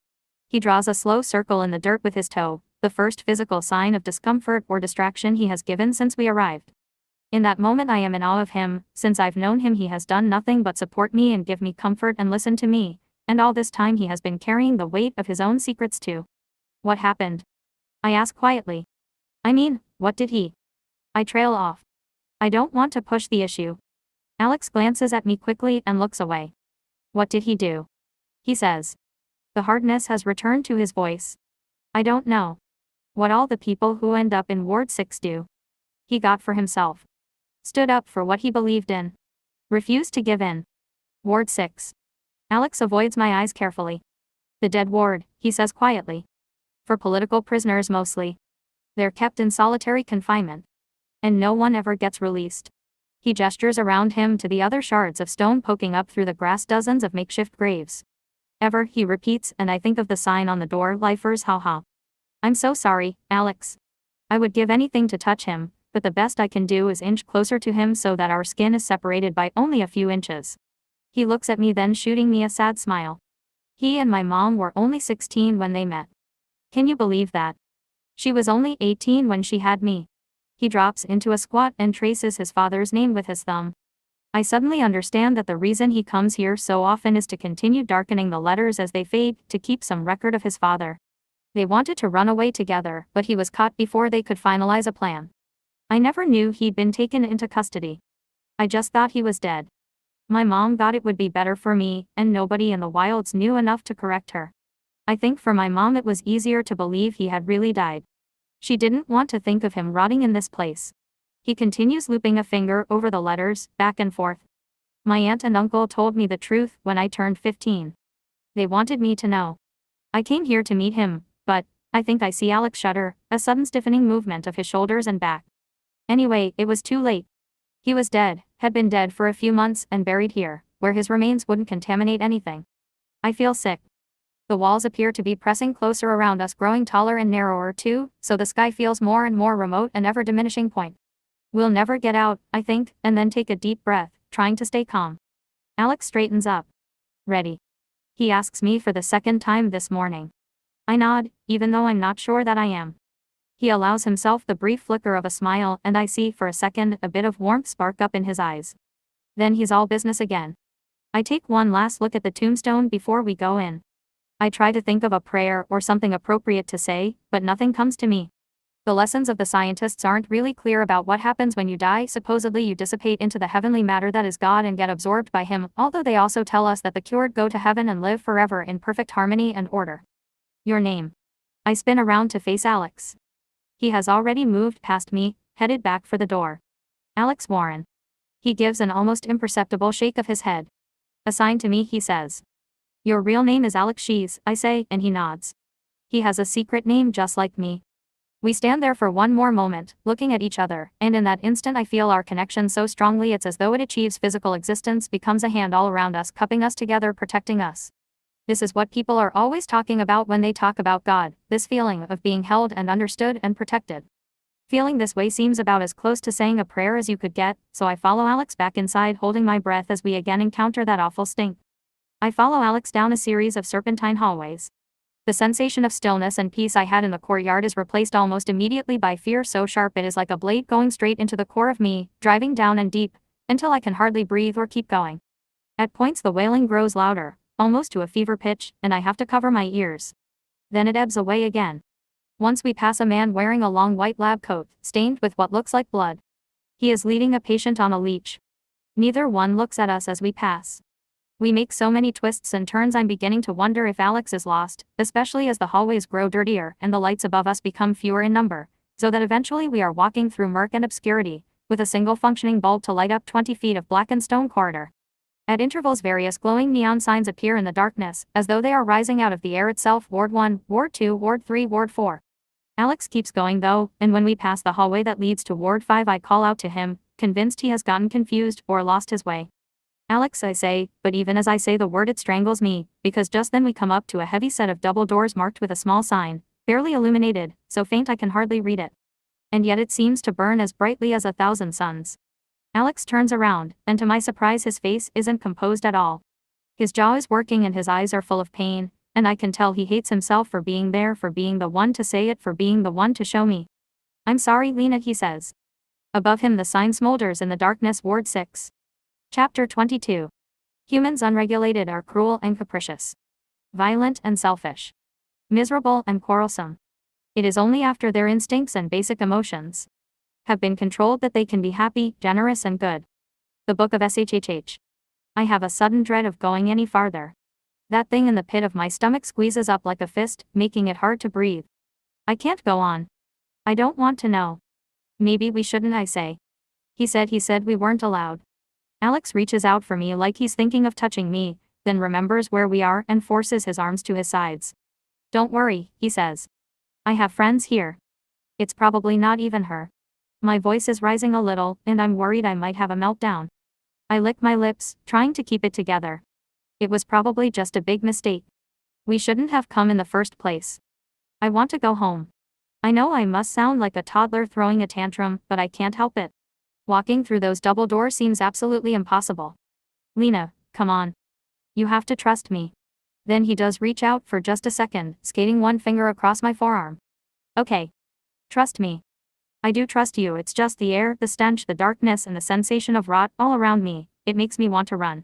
He draws a slow circle in the dirt with his toe, the first physical sign of discomfort or distraction he has given since we arrived. In that moment I am in awe of him. Since I've known him he has done nothing but support me and give me comfort and listen to me, and all this time he has been carrying the weight of his own secrets too. What happened? I ask quietly. I mean, what did he? I trail off. I don't want to push the issue. Alex glances at me quickly and looks away. What did he do? He says. The hardness has returned to his voice. I don't know. What all the people who end up in Ward 6 do. He got for himself. Stood up for what he believed in. Refused to give in. Ward 6. Alex avoids my eyes carefully. The dead ward, he says quietly. For political prisoners mostly. They're kept in solitary confinement. And no one ever gets released. He gestures around him to the other shards of stone poking up through the grass, dozens of makeshift graves. Ever, he repeats, and I think of the sign on the door, lifers haha. I'm so sorry, Alex. I would give anything to touch him, but the best I can do is inch closer to him so that our skin is separated by only a few inches. He looks at me, then shooting me a sad smile. He and my mom were only 16 when they met. Can you believe that? She was only 18 when she had me. He drops into a squat and traces his father's name with his thumb. I suddenly understand that the reason he comes here so often is to continue darkening the letters as they fade, to keep some record of his father. They wanted to run away together, but he was caught before they could finalize a plan. I never knew he'd been taken into custody. I just thought he was dead. My mom thought it would be better for me, and nobody in the wilds knew enough to correct her. I think for my mom it was easier to believe he had really died. She didn't want to think of him rotting in this place. He continues looping a finger over the letters, back and forth. My aunt and uncle told me the truth when I turned 15. They wanted me to know. I came here to meet him, but I think I see Alex shudder, a sudden stiffening movement of his shoulders and back. Anyway, it was too late. He was dead, had been dead for a few months and buried here, where his remains wouldn't contaminate anything. I feel sick. The walls appear to be pressing closer around us, growing taller and narrower too, so the sky feels more and more remote, an ever-diminishing point. We'll never get out, I think, and then take a deep breath, trying to stay calm. Alex straightens up. Ready? He asks me for the second time this morning. I nod, even though I'm not sure that I am. He allows himself the brief flicker of a smile, and I see for a second a bit of warmth spark up in his eyes. Then he's all business again. I take one last look at the tombstone before we go in. I try to think of a prayer or something appropriate to say, but nothing comes to me. The lessons of the scientists aren't really clear about what happens when you die. Supposedly you dissipate into the heavenly matter that is God and get absorbed by him, although they also tell us that the cured go to heaven and live forever in perfect harmony and order. Your name. I spin around to face Alex. He has already moved past me, headed back for the door. Alex Warren. He gives an almost imperceptible shake of his head. Assigned to me, he says. Your real name is Alex Shees, I say, and he nods. He has a secret name just like me. We stand there for one more moment, looking at each other, and in that instant I feel our connection so strongly it's as though it achieves physical existence, becomes a hand all around us, cupping us together, protecting us. This is what people are always talking about when they talk about God, this feeling of being held and understood and protected. Feeling this way seems about as close to saying a prayer as you could get, so I follow Alex back inside, holding my breath as we again encounter that awful stink. I follow Alex down a series of serpentine hallways. The sensation of stillness and peace I had in the courtyard is replaced almost immediately by fear so sharp it is like a blade going straight into the core of me, driving down and deep, until I can hardly breathe or keep going. At points the wailing grows louder, almost to a fever pitch, and I have to cover my ears. Then it ebbs away again. Once we pass a man wearing a long white lab coat, stained with what looks like blood. He is leading a patient on a leash. Neither one looks at us as we pass. We make so many twists and turns I'm beginning to wonder if Alex is lost, especially as the hallways grow dirtier and the lights above us become fewer in number, so that eventually we are walking through murk and obscurity, with a single functioning bulb to light up 20 feet of blackened stone corridor. At intervals various glowing neon signs appear in the darkness, as though they are rising out of the air itself. Ward 1, Ward 2, Ward 3, Ward 4. Alex keeps going though, and when we pass the hallway that leads to Ward 5 I call out to him, convinced he has gotten confused or lost his way. Alex, I say, but even as I say the word it strangles me, because just then we come up to a heavy set of double doors marked with a small sign, barely illuminated, so faint I can hardly read it. And yet it seems to burn as brightly as 1,000 suns. Alex turns around, and to my surprise his face isn't composed at all. His jaw is working and his eyes are full of pain, and I can tell he hates himself for being there, for being the one to say it, for being the one to show me. I'm sorry, Lena, he says. Above him the sign smolders in the darkness. Ward 6. Chapter 22. Humans unregulated are cruel and capricious. Violent and selfish. Miserable and quarrelsome. It is only after their instincts and basic emotions have been controlled that they can be happy, generous and good. The Book of SHHH. I have a sudden dread of going any farther. That thing in the pit of my stomach squeezes up like a fist, making it hard to breathe. I can't go on. I don't want to know. Maybe we shouldn't, I say. He said we weren't allowed. Alex reaches out for me like he's thinking of touching me, then remembers where we are and forces his arms to his sides. Don't worry, he says. I have friends here. It's probably not even her. My voice is rising a little, and I'm worried I might have a meltdown. I lick my lips, trying to keep it together. It was probably just a big mistake. We shouldn't have come in the first place. I want to go home. I know I must sound like a toddler throwing a tantrum, but I can't help it. Walking through those double doors seems absolutely impossible. Lena, come on. You have to trust me. Then he does reach out for just a second, skating one finger across my forearm. Okay. Trust me. I do trust you. It's just the air, the stench, the darkness and the sensation of rot all around me. It makes me want to run.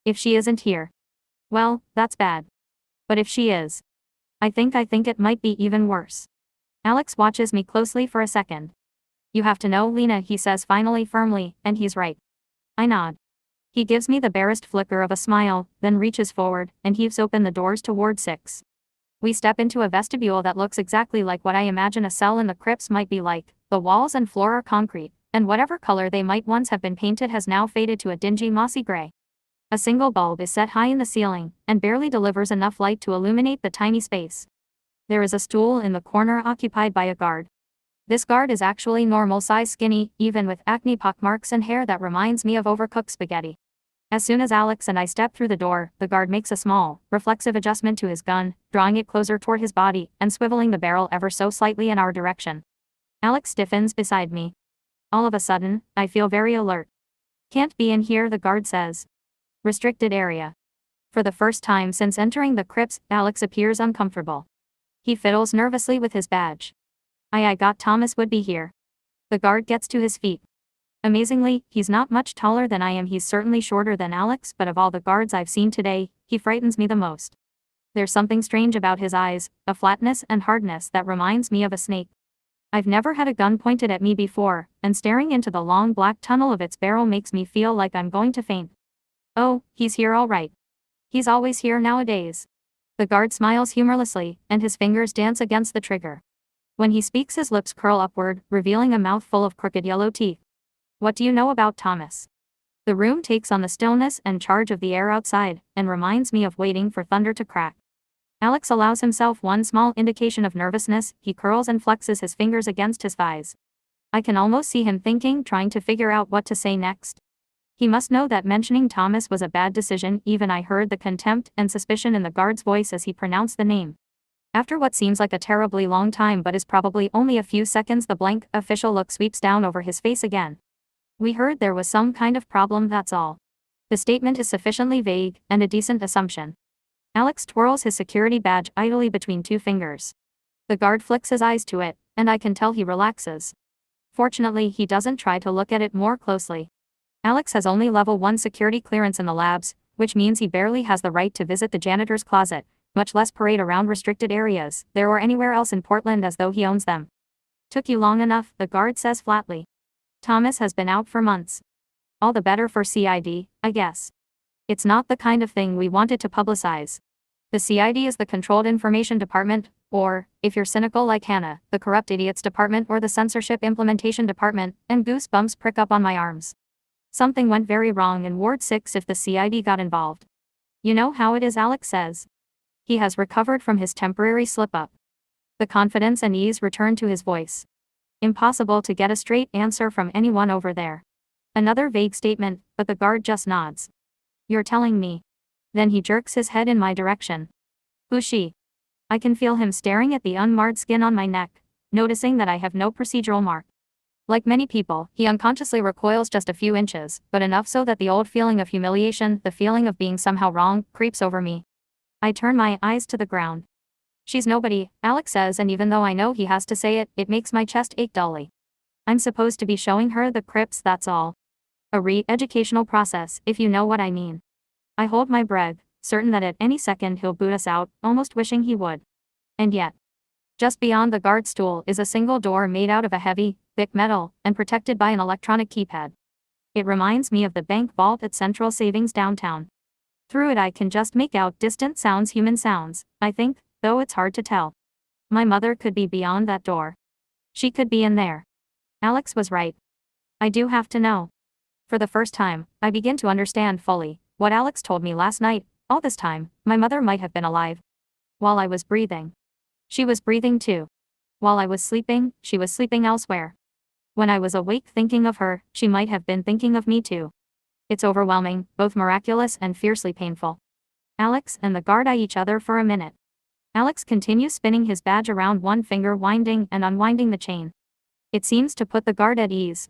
If she isn't here. Well, that's bad. But if she is. I think it might be even worse. Alex watches me closely for a second. You have to know, Lena, he says finally firmly, and he's right. I nod. He gives me the barest flicker of a smile, then reaches forward and heaves open the doors to Ward 6. We step into a vestibule that looks exactly like what I imagine a cell in the crypts might be like. The walls and floor are concrete, and whatever color they might once have been painted has now faded to a dingy mossy gray. A single bulb is set high in the ceiling, and barely delivers enough light to illuminate the tiny space. There is a stool in the corner occupied by a guard. This guard is actually normal size, skinny, even with acne pockmarks and hair that reminds me of overcooked spaghetti. As soon as Alex and I step through the door, the guard makes a small, reflexive adjustment to his gun, drawing it closer toward his body and swiveling the barrel ever so slightly in our direction. Alex stiffens beside me. All of a sudden, I feel very alert. Can't be in here, the guard says. Restricted area. For the first time since entering the crypts, Alex appears uncomfortable. He fiddles nervously with his badge. I got Thomas would be here. The guard gets to his feet. Amazingly, he's not much taller than I am. He's certainly shorter than Alex, but of all the guards I've seen today, he frightens me the most. There's something strange about his eyes, a flatness and hardness that reminds me of a snake. I've never had a gun pointed at me before, and staring into the long black tunnel of its barrel makes me feel like I'm going to faint. Oh, he's here all right. He's always here nowadays. The guard smiles humorlessly, and his fingers dance against the trigger. When he speaks his lips curl upward, revealing a mouth full of crooked yellow teeth. What do you know about Thomas? The room takes on the stillness and charge of the air outside, and reminds me of waiting for thunder to crack. Alex allows himself one small indication of nervousness. He curls and flexes his fingers against his thighs. I can almost see him thinking, trying to figure out what to say next. He must know that mentioning Thomas was a bad decision. Even I heard the contempt and suspicion in the guard's voice as he pronounced the name. After what seems like a terribly long time but is probably only a few seconds, the blank, official look sweeps down over his face again. We heard there was some kind of problem, that's all. The statement is sufficiently vague, and a decent assumption. Alex twirls his security badge idly between two fingers. The guard flicks his eyes to it, and I can tell he relaxes. Fortunately, he doesn't try to look at it more closely. Alex has only level 1 security clearance in the labs, which means he barely has the right to visit the janitor's closet, much less parade around restricted areas, there or anywhere else in Portland as though he owns them. Took you long enough, the guard says flatly. Thomas has been out for months. All the better for CID, I guess. It's not the kind of thing we wanted to publicize. The CID is the Controlled Information Department, or, if you're cynical like Hannah, the Corrupt Idiots Department or the Censorship Implementation Department, and goosebumps prick up on my arms. Something went very wrong in Ward 6 if the CID got involved. You know how it is, Alex says. He has recovered from his temporary slip-up. The confidence and ease return to his voice. Impossible to get a straight answer from anyone over there. Another vague statement, but the guard just nods. You're telling me. Then he jerks his head in my direction. Who's she? I can feel him staring at the unmarred skin on my neck, noticing that I have no procedural mark. Like many people, he unconsciously recoils just a few inches, but enough so that the old feeling of humiliation, the feeling of being somehow wrong, creeps over me. I turn my eyes to the ground. She's nobody, Alex says, and even though I know he has to say it, it makes my chest ache dully. I'm supposed to be showing her the crypts, that's all. A re-educational process, if you know what I mean. I hold my breath, certain that at any second he'll boot us out, almost wishing he would. And yet. Just beyond the guard stool is a single door made out of a heavy, thick metal, and protected by an electronic keypad. It reminds me of the bank vault at Central Savings downtown. Through it I can just make out distant sounds, human sounds, I think, though it's hard to tell. My mother could be beyond that door. She could be in there. Alex was right. I do have to know. For the first time, I begin to understand fully what Alex told me last night. All this time, my mother might have been alive. While I was breathing. She was breathing too. While I was sleeping, she was sleeping elsewhere. When I was awake thinking of her, she might have been thinking of me too. It's overwhelming, both miraculous and fiercely painful. Alex and the guard eye each other for a minute. Alex continues spinning his badge around, one finger winding and unwinding the chain. It seems to put the guard at ease.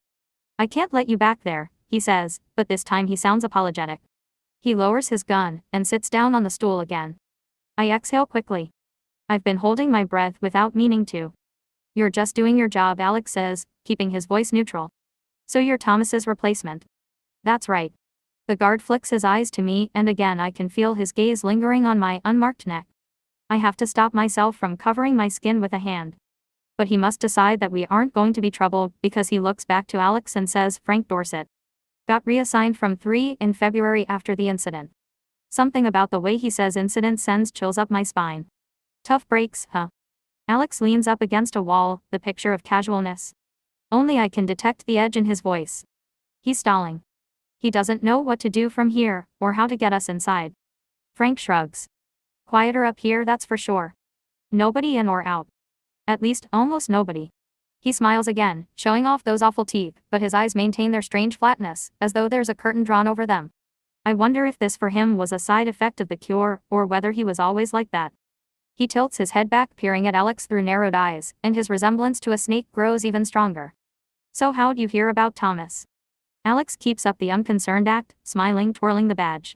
I can't let you back there, he says, but this time he sounds apologetic. He lowers his gun and sits down on the stool again. I exhale quickly. I've been holding my breath without meaning to. You're just doing your job, Alex says, keeping his voice neutral. So you're Thomas's replacement. That's right. The guard flicks his eyes to me, and again I can feel his gaze lingering on my unmarked neck. I have to stop myself from covering my skin with a hand. But he must decide that we aren't going to be troubled, because he looks back to Alex and says, Frank Dorset. Got reassigned from 3 in February after the incident. Something about the way he says incident sends chills up my spine. Tough breaks, huh? Alex leans up against a wall, the picture of casualness. Only I can detect the edge in his voice. He's stalling. He doesn't know what to do from here, or how to get us inside. Frank shrugs. Quieter up here, that's for sure. Nobody in or out. At least, almost nobody. He smiles again, showing off those awful teeth, but his eyes maintain their strange flatness, as though there's a curtain drawn over them. I wonder if this for him was a side effect of the cure, or whether he was always like that. He tilts his head back, peering at Alex through narrowed eyes, and his resemblance to a snake grows even stronger. So how'd you hear about Thomas? Alex keeps up the unconcerned act, smiling, twirling the badge.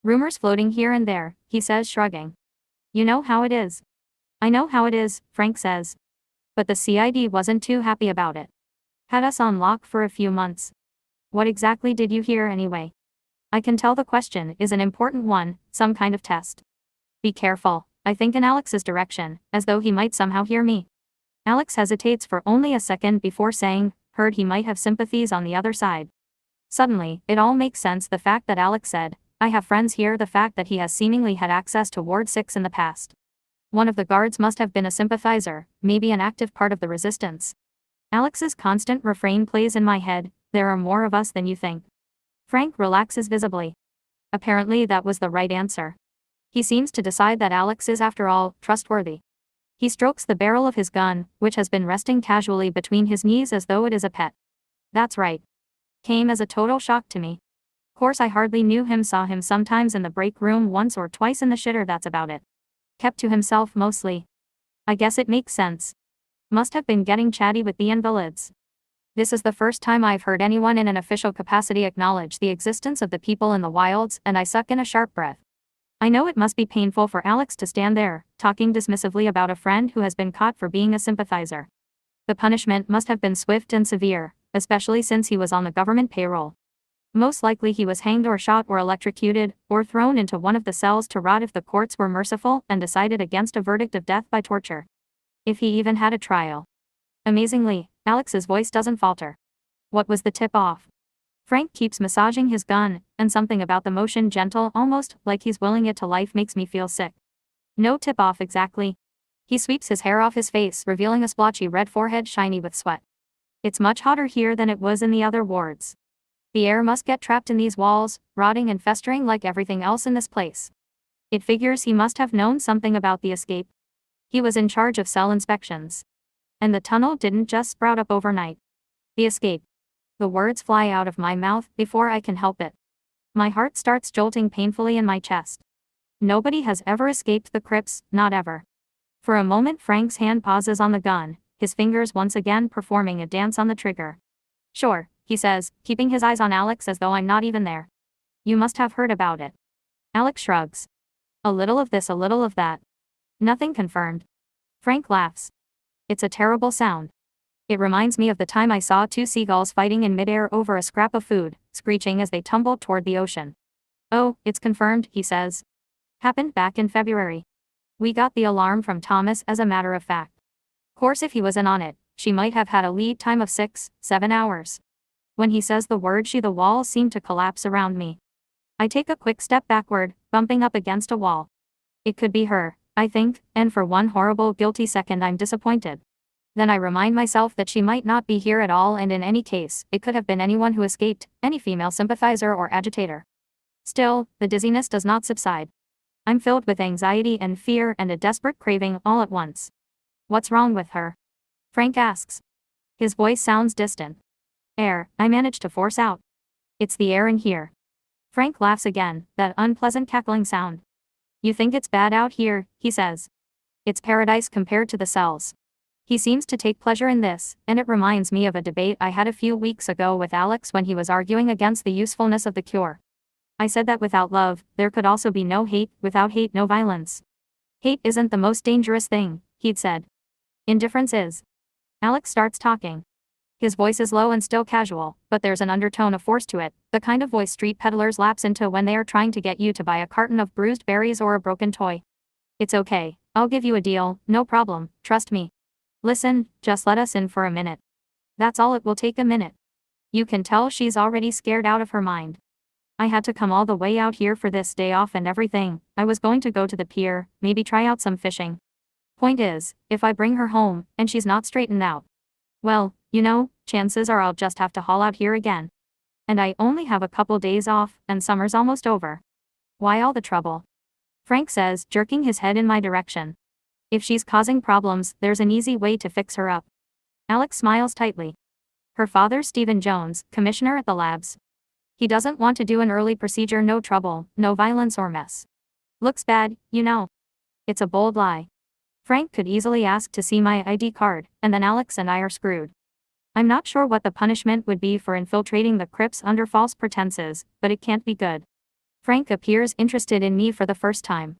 Rumors floating here and there, he says, shrugging. You know how it is. I know how it is, Frank says. But the CID wasn't too happy about it. Had us on lock for a few months. What exactly did you hear anyway? I can tell the question is an important one, some kind of test. Be careful, I think in Alex's direction, as though he might somehow hear me. Alex hesitates for only a second before saying, heard he might have sympathies on the other side. Suddenly, it all makes sense, the fact that Alex said, I have friends here, the fact that he has seemingly had access to Ward 6 in the past. One of the guards must have been a sympathizer, maybe an active part of the resistance. Alex's constant refrain plays in my head, there are more of us than you think. Frank relaxes visibly. Apparently that was the right answer. He seems to decide that Alex is, after all, trustworthy. He strokes the barrel of his gun, which has been resting casually between his knees as though it is a pet. That's right. Came as a total shock to me. Course I hardly knew him, saw him sometimes in the break room once or twice in the shitter, that's about it. Kept to himself mostly. I guess it makes sense. Must have been getting chatty with the invalids. This is the first time I've heard anyone in an official capacity acknowledge the existence of the people in the wilds, and I suck in a sharp breath. I know it must be painful for Alex to stand there, talking dismissively about a friend who has been caught for being a sympathizer. The punishment must have been swift and severe, especially since he was on the government payroll. Most likely he was hanged or shot or electrocuted, or thrown into one of the cells to rot if the courts were merciful and decided against a verdict of death by torture. If he even had a trial. Amazingly, Alex's voice doesn't falter. What was the tip-off? Frank keeps massaging his gun, and something about the motion, gentle, almost like he's willing it to life, makes me feel sick. No tip-off exactly. He sweeps his hair off his face, revealing a splotchy red forehead shiny with sweat. It's much hotter here than it was in the other wards. The air must get trapped in these walls, rotting and festering like everything else in this place. It figures he must have known something about the escape. He was in charge of cell inspections. And the tunnel didn't just sprout up overnight. The escape. The words fly out of my mouth before I can help it. My heart starts jolting painfully in my chest. Nobody has ever escaped the crypts, not ever. For a moment Frank's hand pauses on the gun, his fingers once again performing a dance on the trigger. Sure, he says, keeping his eyes on Alex as though I'm not even there. You must have heard about it. Alex shrugs. A little of this, a little of that. Nothing confirmed. Frank laughs. It's a terrible sound. It reminds me of the time I saw two seagulls fighting in midair over a scrap of food, screeching as they tumbled toward the ocean. Oh, it's confirmed, he says. Happened back in February. We got the alarm from Thomas, as a matter of fact. Course if he was in on it, she might have had a lead time of 6-7 hours. When he says the word she, the walls seem to collapse around me. I take a quick step backward, bumping up against a wall. It could be her, I think, and for one horrible guilty second I'm disappointed. Then I remind myself that she might not be here at all, and in any case, it could have been anyone who escaped, any female sympathizer or agitator. Still, the dizziness does not subside. I'm filled with anxiety and fear and a desperate craving all at once. What's wrong with her? Frank asks. His voice sounds distant. Air, I manage to force out. It's the air in here. Frank laughs again, that unpleasant cackling sound. You think it's bad out here, he says. It's paradise compared to the cells. He seems to take pleasure in this, and it reminds me of a debate I had a few weeks ago with Alex when he was arguing against the usefulness of the cure. I said that without love, there could also be no hate, without hate no violence. Hate isn't the most dangerous thing, he'd said. Indifference is. Alex starts talking. His voice is low and still casual, but there's an undertone of force to it, the kind of voice street peddlers lapse into when they are trying to get you to buy a carton of bruised berries or a broken toy. It's okay, I'll give you a deal, no problem, trust me. Listen, just let us in for a minute. That's all, it will take a minute. You can tell she's already scared out of her mind. I had to come all the way out here for this, day off and everything. I was going to go to the pier, maybe try out some fishing. Point is, if I bring her home, and she's not straightened out, well, you know, chances are I'll just have to haul out here again. And I only have a couple days off, and summer's almost over. Why all the trouble? Frank says, jerking his head in my direction. If she's causing problems, there's an easy way to fix her up. Alex smiles tightly. Her father's Stephen Jones, commissioner at the labs. He doesn't want to do an early procedure, no trouble, no violence or mess. Looks bad, you know. It's a bold lie. Frank could easily ask to see my ID card, and then Alex and I are screwed. I'm not sure what the punishment would be for infiltrating the crypts under false pretenses, but it can't be good. Frank appears interested in me for the first time.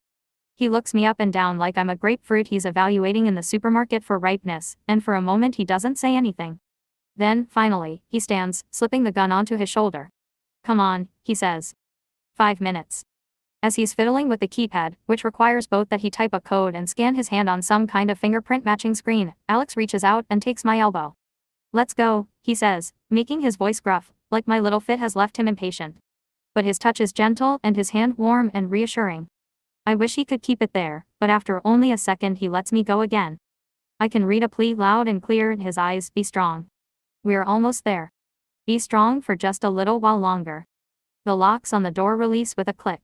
He looks me up and down like I'm a grapefruit he's evaluating in the supermarket for ripeness, and for a moment he doesn't say anything. Then, finally, he stands, slipping the gun onto his shoulder. Come on, he says. 5 minutes. As he's fiddling with the keypad, which requires both that he type a code and scan his hand on some kind of fingerprint matching screen, Alex reaches out and takes my elbow. Let's go, he says, making his voice gruff, like my little fit has left him impatient. But his touch is gentle and his hand warm and reassuring. I wish he could keep it there, but after only a second he lets me go again. I can read a plea loud and clear in his eyes, be strong. We're almost there. Be strong for just a little while longer. The locks on the door release with a click.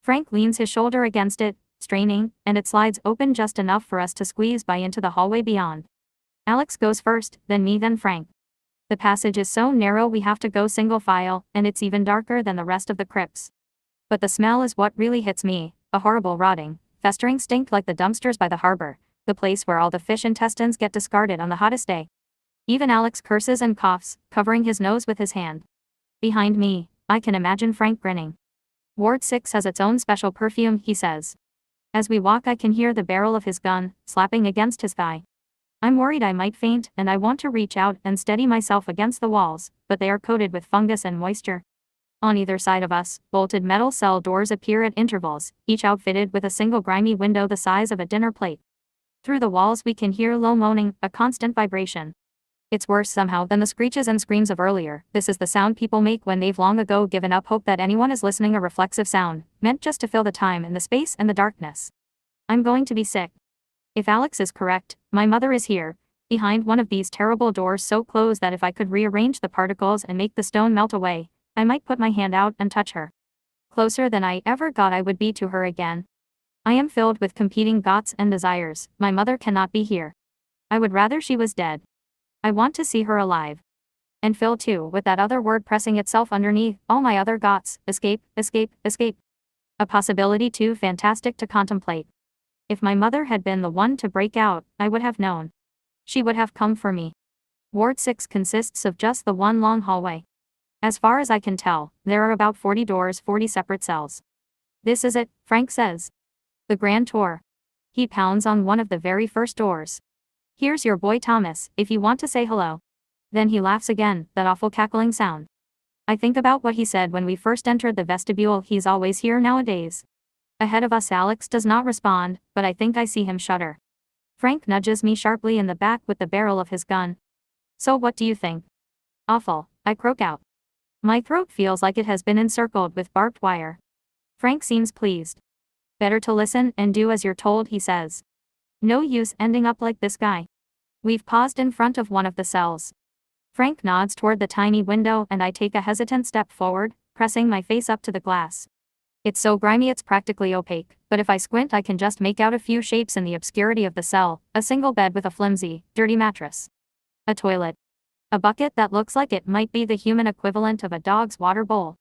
Frank leans his shoulder against it, straining, and it slides open just enough for us to squeeze by into the hallway beyond. Alex goes first, then me, then Frank. The passage is so narrow we have to go single file, and it's even darker than the rest of the crypts. But the smell is what really hits me, a horrible rotting, festering stink like the dumpsters by the harbor, the place where all the fish intestines get discarded on the hottest day. Even Alex curses and coughs, covering his nose with his hand. Behind me, I can imagine Frank grinning. Ward 6 has its own special perfume, he says. As we walk, I can hear the barrel of his gun slapping against his thigh. I'm worried I might faint, and I want to reach out and steady myself against the walls, but they are coated with fungus and moisture. On either side of us, bolted metal cell doors appear at intervals, each outfitted with a single grimy window the size of a dinner plate. Through the walls we can hear low moaning, a constant vibration. It's worse somehow than the screeches and screams of earlier. This is the sound people make when they've long ago given up hope that anyone is listening, a reflexive sound, meant just to fill the time and the space and the darkness. I'm going to be sick. If Alex is correct, my mother is here, behind one of these terrible doors so close that if I could rearrange the particles and make the stone melt away, I might put my hand out and touch her. Closer than I ever thought I would be to her again. I am filled with competing thoughts and desires. My mother cannot be here. I would rather she was dead. I want to see her alive. And Phil too, with that other word pressing itself underneath all my other thoughts. Escape, escape, escape. A possibility too fantastic to contemplate. If my mother had been the one to break out, I would have known. She would have come for me. Ward 6 consists of just the one long hallway. As far as I can tell, there are about 40 doors, 40 separate cells. This is it, Frank says. The grand tour. He pounds on one of the very first doors. Here's your boy Thomas, if you want to say hello. Then he laughs again, that awful cackling sound. I think about what he said when we first entered the vestibule. He's always here nowadays. Ahead of us Alex does not respond, but I think I see him shudder. Frank nudges me sharply in the back with the barrel of his gun. So what do you think? Awful, I croak out. My throat feels like it has been encircled with barbed wire. Frank seems pleased. Better to listen and do as you're told, he says. No use ending up like this guy. We've paused in front of one of the cells. Frank nods toward the tiny window and I take a hesitant step forward, pressing my face up to the glass. It's so grimy it's practically opaque, but if I squint I can just make out a few shapes in the obscurity of the cell, a single bed with a flimsy, dirty mattress. A toilet. A bucket that looks like it might be the human equivalent of a dog's water bowl.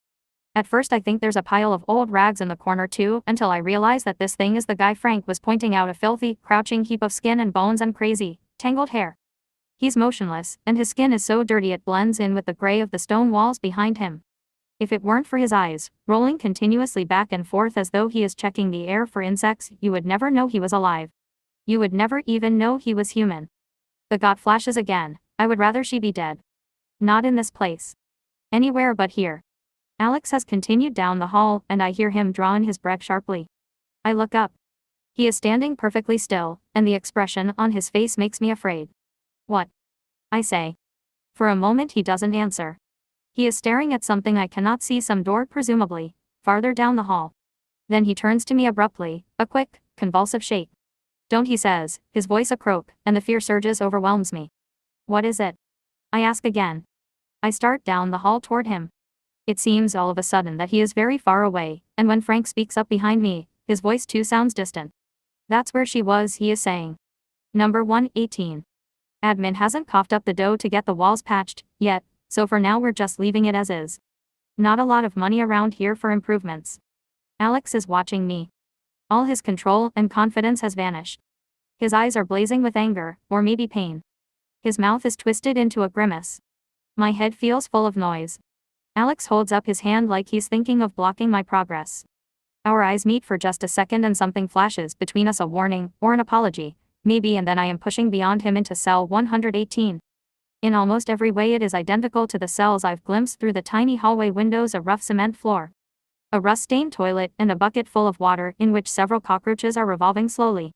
At first I think there's a pile of old rags in the corner too, until I realize that this thing is the guy Frank was pointing out, a filthy, crouching heap of skin and bones and crazy, tangled hair. He's motionless, and his skin is so dirty it blends in with the gray of the stone walls behind him. If it weren't for his eyes, rolling continuously back and forth as though he is checking the air for insects, you would never know he was alive. You would never even know he was human. The thought flashes again, I would rather she be dead. Not in this place. Anywhere but here. Alex has continued down the hall, and I hear him draw in his breath sharply. I look up. He is standing perfectly still, and the expression on his face makes me afraid. What? I say. For a moment he doesn't answer. He is staring at something I cannot see, some door presumably, farther down the hall. Then he turns to me abruptly, a quick, convulsive shake. Don't, he says, his voice a croak, and the fear surges overwhelms me. What is it? I ask again. I start down the hall toward him. It seems all of a sudden that he is very far away, and when Frank speaks up behind me, his voice too sounds distant. That's where she was, he is saying. Number 118. Admin hasn't coughed up the dough to get the walls patched, yet, so for now we're just leaving it as is. Not a lot of money around here for improvements. Alex is watching me. All his control and confidence has vanished. His eyes are blazing with anger, or maybe pain. His mouth is twisted into a grimace. My head feels full of noise. Alex holds up his hand like he's thinking of blocking my progress. Our eyes meet for just a second and something flashes between us, a warning, or an apology, maybe, and then I am pushing beyond him into cell 118. In almost every way it is identical to the cells I've glimpsed through the tiny hallway windows, a rough cement floor. A rust-stained toilet and a bucket full of water in which several cockroaches are revolving slowly.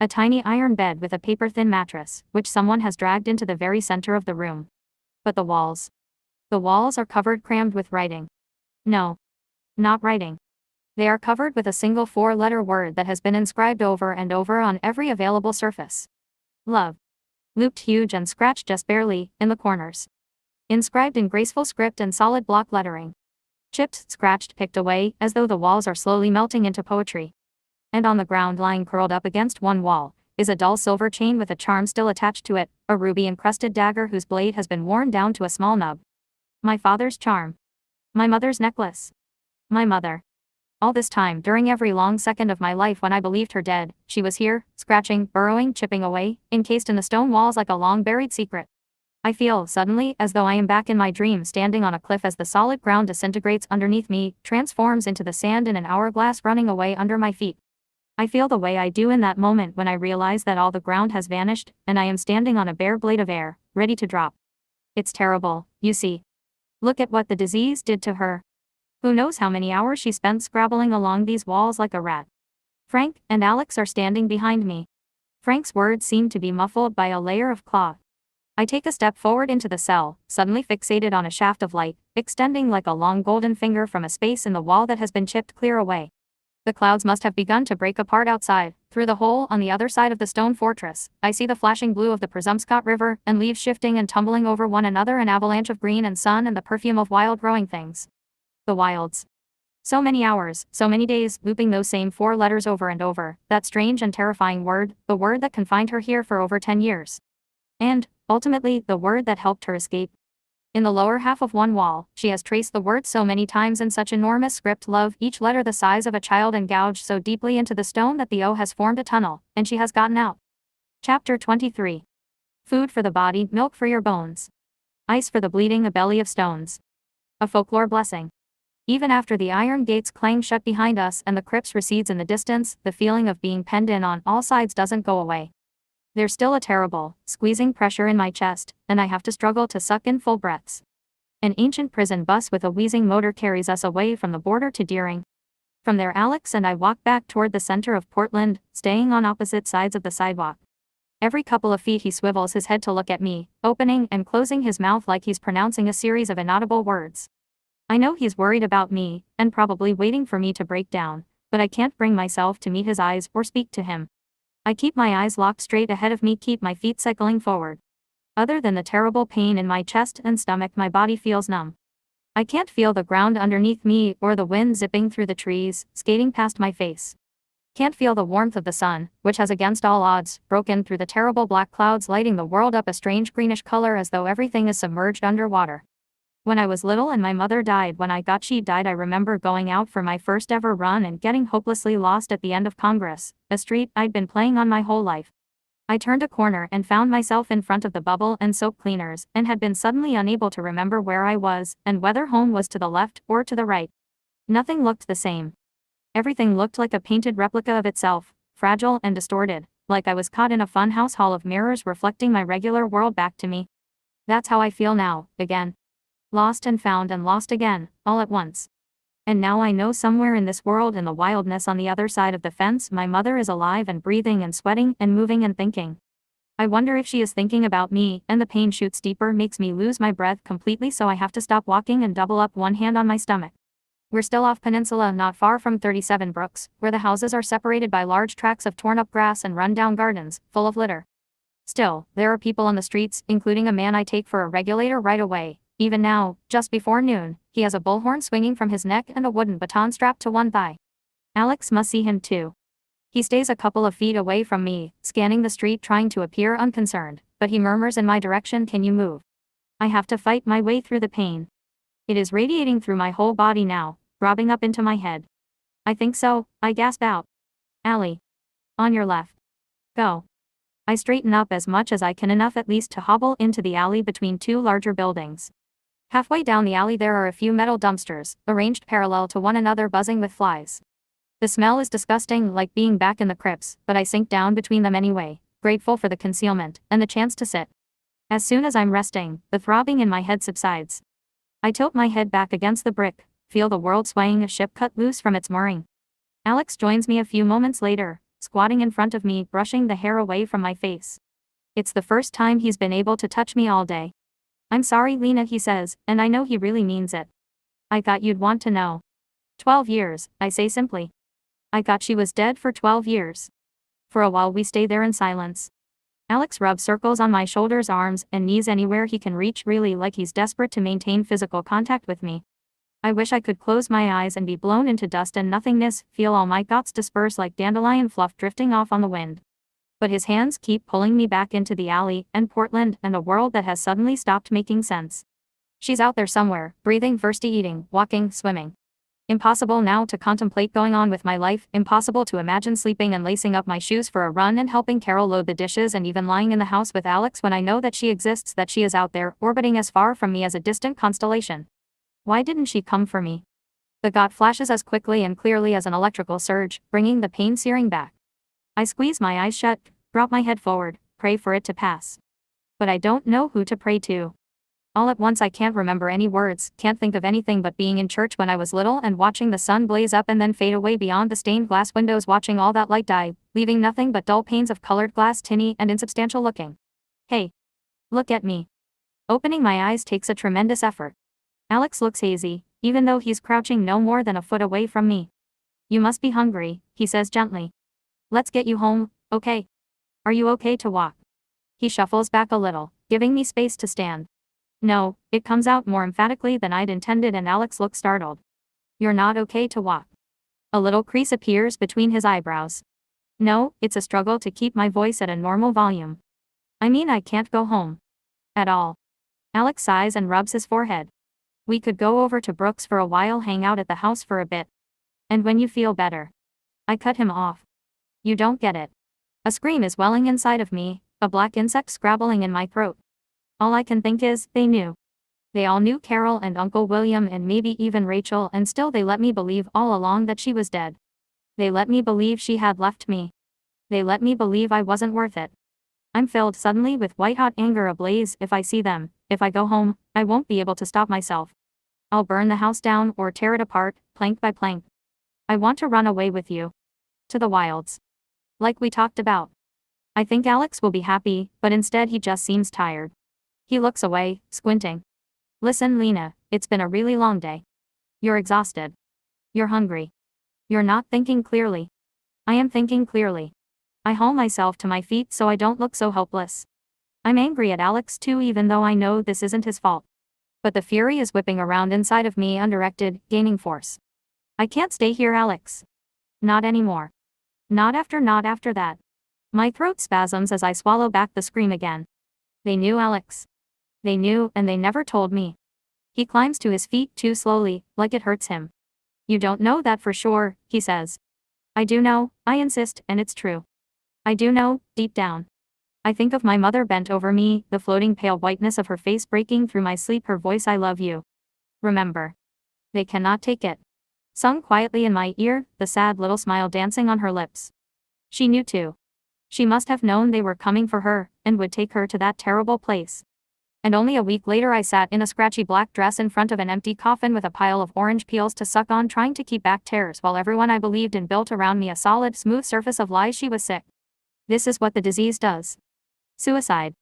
A tiny iron bed with a paper-thin mattress, which someone has dragged into the very center of the room. But the walls. The walls are covered, crammed with writing. No. Not writing. They are covered with a single 4-letter word that has been inscribed over and over on every available surface. Love. Looped huge and scratched just barely, in the corners. Inscribed in graceful script and solid block lettering. Chipped, scratched, picked away, as though the walls are slowly melting into poetry. And on the ground, lying curled up against one wall, is a dull silver chain with a charm still attached to it, a ruby-encrusted dagger whose blade has been worn down to a small nub. My father's charm. My mother's necklace. My mother. All this time, during every long second of my life when I believed her dead, she was here, scratching, burrowing, chipping away, encased in the stone walls like a long-buried secret. I feel, suddenly, as though I am back in my dream standing on a cliff as the solid ground disintegrates underneath me, transforms into the sand in an hourglass running away under my feet. I feel the way I do in that moment when I realize that all the ground has vanished, and I am standing on a bare blade of air, ready to drop. It's terrible, you see. Look at what the disease did to her. Who knows how many hours she spent scrabbling along these walls like a rat. Frank and Alex are standing behind me. Frank's words seem to be muffled by a layer of cloth. I take a step forward into the cell, suddenly fixated on a shaft of light, extending like a long golden finger from a space in the wall that has been chipped clear away. The clouds must have begun to break apart outside. Through the hole on the other side of the stone fortress, I see the flashing blue of the Presumpscot River, and leaves shifting and tumbling over one another, an avalanche of green and sun and the perfume of wild growing things. The wilds. So many hours, so many days, looping those same 4 letters over and over, that strange and terrifying word, the word that confined her here for over 10 years. And, ultimately, the word that helped her escape. In the lower half of one wall, she has traced the word so many times in such enormous script, love, each letter the size of a child, and gouged so deeply into the stone that the O has formed a tunnel, and she has gotten out. Chapter 23. Food for the body, milk for your bones. Ice for the bleeding, a belly of stones. A folklore blessing. Even after the iron gates clang shut behind us and the crypt recedes in the distance, the feeling of being penned in on all sides doesn't go away. There's still a terrible, squeezing pressure in my chest, and I have to struggle to suck in full breaths. An ancient prison bus with a wheezing motor carries us away from the border to Deering. From there Alex and I walk back toward the center of Portland, staying on opposite sides of the sidewalk. Every couple of feet he swivels his head to look at me, opening and closing his mouth like he's pronouncing a series of inaudible words. I know he's worried about me, and probably waiting for me to break down, but I can't bring myself to meet his eyes or speak to him. I keep my eyes locked straight ahead of me, keep my feet cycling forward. Other than the terrible pain in my chest and stomach, my body feels numb. I can't feel the ground underneath me or the wind zipping through the trees, skating past my face. Can't feel the warmth of the sun, which has against all odds broken through the terrible black clouds, lighting the world up a strange greenish color as though everything is submerged underwater. When I was little and my mother died, she died, I remember going out for my first ever run and getting hopelessly lost at the end of Congress, a street I'd been playing on my whole life. I turned a corner and found myself in front of the bubble and soap cleaners, and had been suddenly unable to remember where I was, and whether home was to the left or to the right. Nothing looked the same. Everything looked like a painted replica of itself, fragile and distorted, like I was caught in a funhouse hall of mirrors reflecting my regular world back to me. That's how I feel now, again. Lost and found and lost again, all at once. And now I know somewhere in this world, in the wildness on the other side of the fence, my mother is alive and breathing and sweating and moving and thinking. I wonder if she is thinking about me, and the pain shoots deeper, makes me lose my breath completely, so I have to stop walking and double up, one hand on my stomach. We're still off peninsula, not far from 37 Brooks, where the houses are separated by large tracts of torn up grass and run-down gardens, full of litter. Still, there are people on the streets, including a man I take for a regulator right away. Even now, just before noon, he has a bullhorn swinging from his neck and a wooden baton strapped to one thigh. Alex must see him too. He stays a couple of feet away from me, scanning the street, trying to appear unconcerned, but he murmurs in my direction, "Can you move?" I have to fight my way through the pain. It is radiating through my whole body now, throbbing up into my head. "I think so," I gasp out. "Allie. On your left. Go." I straighten up as much as I can, enough at least to hobble into the alley between 2 larger buildings. Halfway down the alley there are a few metal dumpsters, arranged parallel to one another, buzzing with flies. The smell is disgusting, like being back in the crypts, but I sink down between them anyway, grateful for the concealment, and the chance to sit. As soon as I'm resting, the throbbing in my head subsides. I tilt my head back against the brick, feel the world swaying, a ship cut loose from its mooring. Alex joins me a few moments later, squatting in front of me, brushing the hair away from my face. It's the first time he's been able to touch me all day. "I'm sorry, Lena," he says, and I know he really means it. "I thought you'd want to know." 12 years, I say simply. I thought she was dead for 12 years. For a while we stay there in silence. Alex rubs circles on my shoulders, arms, and knees, anywhere he can reach, really like he's desperate to maintain physical contact with me. I wish I could close my eyes and be blown into dust and nothingness, feel all my thoughts disperse like dandelion fluff drifting off on the wind. But his hands keep pulling me back into the alley, and Portland, and a world that has suddenly stopped making sense. She's out there somewhere, breathing, thirsty, eating, walking, swimming. Impossible now to contemplate going on with my life, impossible to imagine sleeping and lacing up my shoes for a run and helping Carol load the dishes and even lying in the house with Alex when I know that she exists, that she is out there, orbiting as far from me as a distant constellation. Why didn't she come for me? The thought flashes as quickly and clearly as an electrical surge, bringing the pain searing back. I squeeze my eyes shut, drop my head forward, pray for it to pass. But I don't know who to pray to. All at once I can't remember any words, can't think of anything but being in church when I was little and watching the sun blaze up and then fade away beyond the stained glass windows, watching all that light die, leaving nothing but dull panes of colored glass, tinny and insubstantial looking. Hey. Look at me. Opening my eyes takes a tremendous effort. Alex looks hazy, even though he's crouching no more than a foot away from me. You must be hungry, he says gently. Let's get you home, okay? Are you okay to walk? He shuffles back a little, giving me space to stand. No, it comes out more emphatically than I'd intended, and Alex looks startled. You're not okay to walk. A little crease appears between his eyebrows. No, it's a struggle to keep my voice at a normal volume. I mean, I can't go home. At all. Alex sighs and rubs his forehead. We could go over to Brooks for a while, hang out at the house for a bit. And when you feel better. I cut him off. You don't get it. A scream is welling inside of me, a black insect scrabbling in my throat. All I can think is, they knew. They all knew Carol and Uncle William and maybe even Rachel, and still they let me believe all along that she was dead. They let me believe she had left me. They let me believe I wasn't worth it. I'm filled suddenly with white-hot anger ablaze. If I see them, if I go home, I won't be able to stop myself. I'll burn the house down or tear it apart, plank by plank. I want to run away with you. To the wilds. Like we talked about. I think Alex will be happy, but instead he just seems tired. He looks away, squinting. Listen, Lena, it's been a really long day. You're exhausted. You're hungry. You're not thinking clearly. I am thinking clearly. I haul myself to my feet so I don't look so hopeless. I'm angry at Alex too, even though I know this isn't his fault. But the fury is whipping around inside of me undirected, gaining force. I can't stay here, Alex. Not anymore. Not after that. My throat spasms as I swallow back the scream again. They knew Alex. They knew, and they never told me. He climbs to his feet too slowly, like it hurts him. You don't know that for sure, he says. I do know, I insist, and it's true. I do know, deep down. I think of my mother bent over me, the floating pale whiteness of her face breaking through my sleep, her voice, I love you. Remember. They cannot take it. Sung quietly in my ear, the sad little smile dancing on her lips. She knew too. She must have known they were coming for her, and would take her to that terrible place. And only a week later I sat in a scratchy black dress in front of an empty coffin with a pile of orange peels to suck on, trying to keep back tears while everyone I believed in built around me a solid, smooth surface of lies. She was sick. This is what the disease does. Suicide.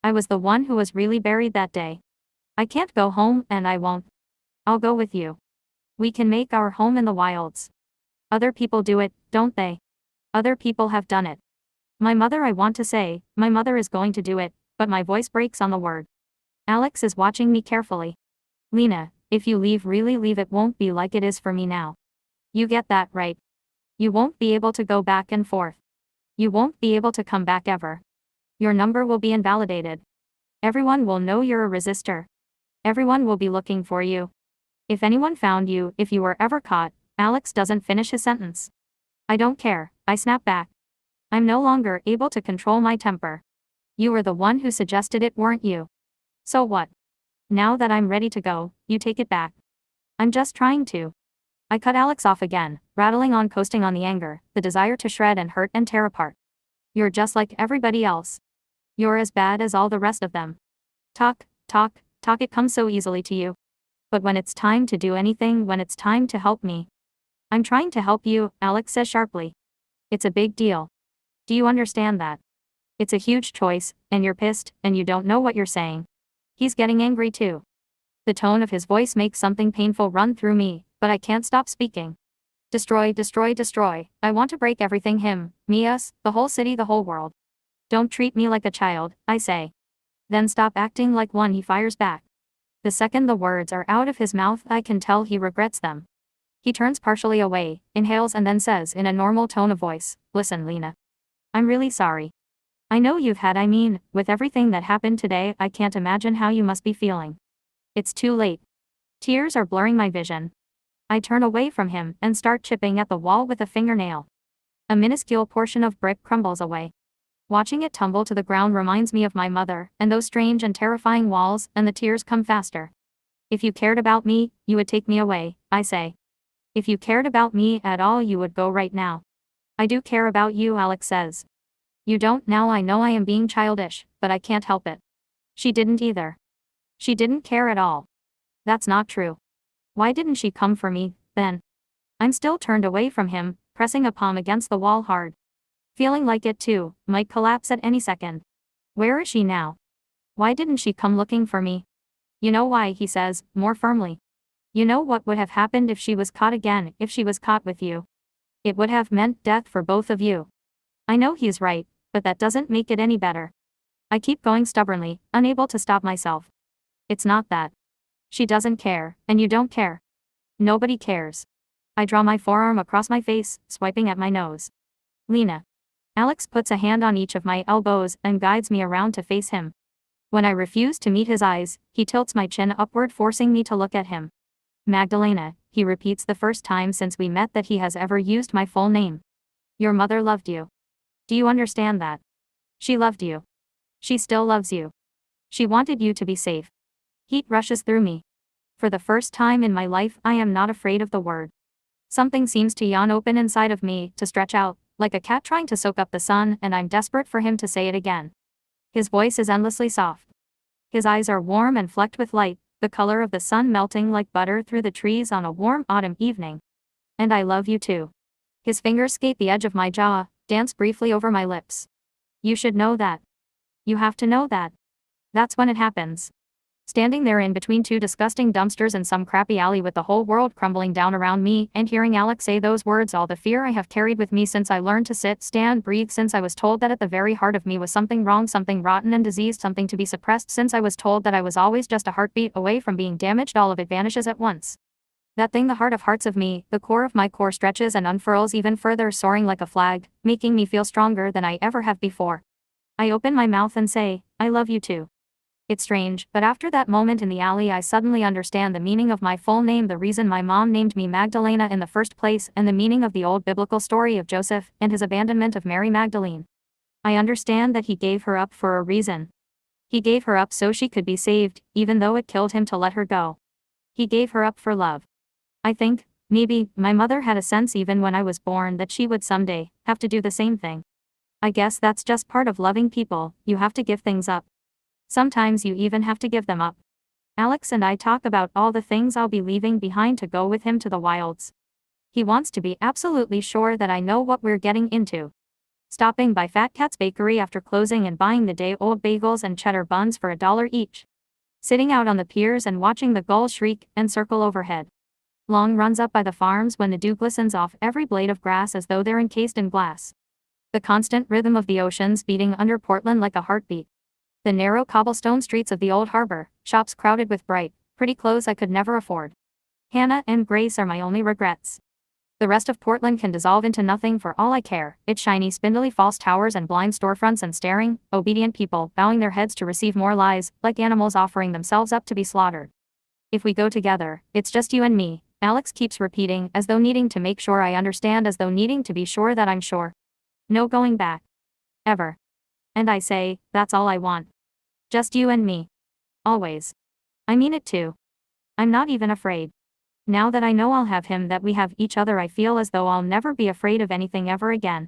I was the one who was really buried that day. I can't go home, and I won't. I'll go with you. We can make our home in the wilds. Other people do it, don't they? Other people have done it. My mother, I want to say, my mother is going to do it, but my voice breaks on the word. Alex is watching me carefully. Lena, if you leave, really leave, it won't be like it is for me now. You get that, right? You won't be able to go back and forth. You won't be able to come back ever. Your number will be invalidated. Everyone will know you're a resistor. Everyone will be looking for you. If anyone found you, if you were ever caught, Alex doesn't finish his sentence. I don't care, I snap back. I'm no longer able to control my temper. You were the one who suggested it, weren't you? So what? Now that I'm ready to go, you take it back. I'm just trying to. I cut Alex off again, rattling on, coasting on the anger, the desire to shred and hurt and tear apart. You're just like everybody else. You're as bad as all the rest of them. Talk, it comes so easily to you. But when it's time to do anything, when it's time to help me. I'm trying to help you, Alex says sharply. It's a big deal. Do you understand that? It's a huge choice, and you're pissed, and you don't know what you're saying. He's getting angry too. The tone of his voice makes something painful run through me, but I can't stop speaking. Destroy, destroy, destroy. I want to break everything, him, me, us, the whole city, the whole world. Don't treat me like a child, I say. Then stop acting like one, he fires back. The second the words are out of his mouth, I can tell he regrets them. He turns partially away, inhales, and then says in a normal tone of voice, listen, Lena. I'm really sorry. I know you've had, with everything that happened today, I can't imagine how you must be feeling. It's too late. Tears are blurring my vision. I turn away from him and start chipping at the wall with a fingernail. A minuscule portion of brick crumbles away. Watching it tumble to the ground reminds me of my mother, and those strange and terrifying walls, and the tears come faster. If you cared about me, you would take me away, I say. If you cared about me at all, you would go right now. I do care about you, Alex says. You don't. Now I know I am being childish, but I can't help it. She didn't either. She didn't care at all. That's not true. Why didn't she come for me, then? I'm still turned away from him, pressing a palm against the wall hard. Feeling like it too, might collapse at any second. Where is she now? Why didn't she come looking for me? You know why, he says, more firmly. You know what would have happened if she was caught again, if she was caught with you. It would have meant death for both of you. I know he's right, but that doesn't make it any better. I keep going stubbornly, unable to stop myself. It's not that. She doesn't care, and you don't care. Nobody cares. I draw my forearm across my face, swiping at my nose. Lena. Alex puts a hand on each of my elbows and guides me around to face him. When I refuse to meet his eyes, he tilts my chin upward, forcing me to look at him. Magdalena, he repeats, the first time since we met that he has ever used my full name. Your mother loved you. Do you understand that? She loved you. She still loves you. She wanted you to be safe. Heat rushes through me. For the first time in my life, I am not afraid of the word. Something seems to yawn open inside of me, to stretch out, like a cat trying to soak up the sun, and I'm desperate for him to say it again. His voice is endlessly soft. His eyes are warm and flecked with light, the color of the sun melting like butter through the trees on a warm autumn evening. And I love you too. His fingers skate the edge of my jaw, dance briefly over my lips. You should know that. You have to know that. That's when it happens. Standing there in between two disgusting dumpsters in some crappy alley with the whole world crumbling down around me, and hearing Alex say those words, all the fear I have carried with me since I learned to sit, stand, breathe, since I was told that at the very heart of me was something wrong, something rotten and diseased, something to be suppressed, since I was told that I was always just a heartbeat away from being damaged, all of it vanishes at once. That thing, the heart of hearts of me, the core of my core, stretches and unfurls even further, soaring like a flag, making me feel stronger than I ever have before. I open my mouth and say, I love you too. It's strange, but after that moment in the alley I suddenly understand the meaning of my full name, the reason my mom named me Magdalena in the first place, and the meaning of the old biblical story of Joseph and his abandonment of Mary Magdalene. I understand that he gave her up for a reason. He gave her up so she could be saved, even though it killed him to let her go. He gave her up for love. I think, maybe, my mother had a sense even when I was born that she would someday have to do the same thing. I guess that's just part of loving people, you have to give things up. Sometimes you even have to give them up. Alex and I talk about all the things I'll be leaving behind to go with him to the wilds. He wants to be absolutely sure that I know what we're getting into. Stopping by Fat Cat's Bakery after closing and buying the day-old bagels and cheddar buns for $1 each. Sitting out on the piers and watching the gulls shriek and circle overhead. Long runs up by the farms when the dew glistens off every blade of grass as though they're encased in glass. The constant rhythm of the oceans beating under Portland like a heartbeat. The narrow cobblestone streets of the old harbor, shops crowded with bright, pretty clothes I could never afford. Hannah and Grace are my only regrets. The rest of Portland can dissolve into nothing for all I care, its shiny, spindly false towers and blind storefronts and staring, obedient people bowing their heads to receive more lies, like animals offering themselves up to be slaughtered. If we go together, it's just you and me, Alex keeps repeating, as though needing to make sure I understand, as though needing to be sure that I'm sure. No going back. Ever. And I say, that's all I want. Just you and me. Always. I mean it too. I'm not even afraid. Now that I know I'll have him, that we have each other, I feel as though I'll never be afraid of anything ever again.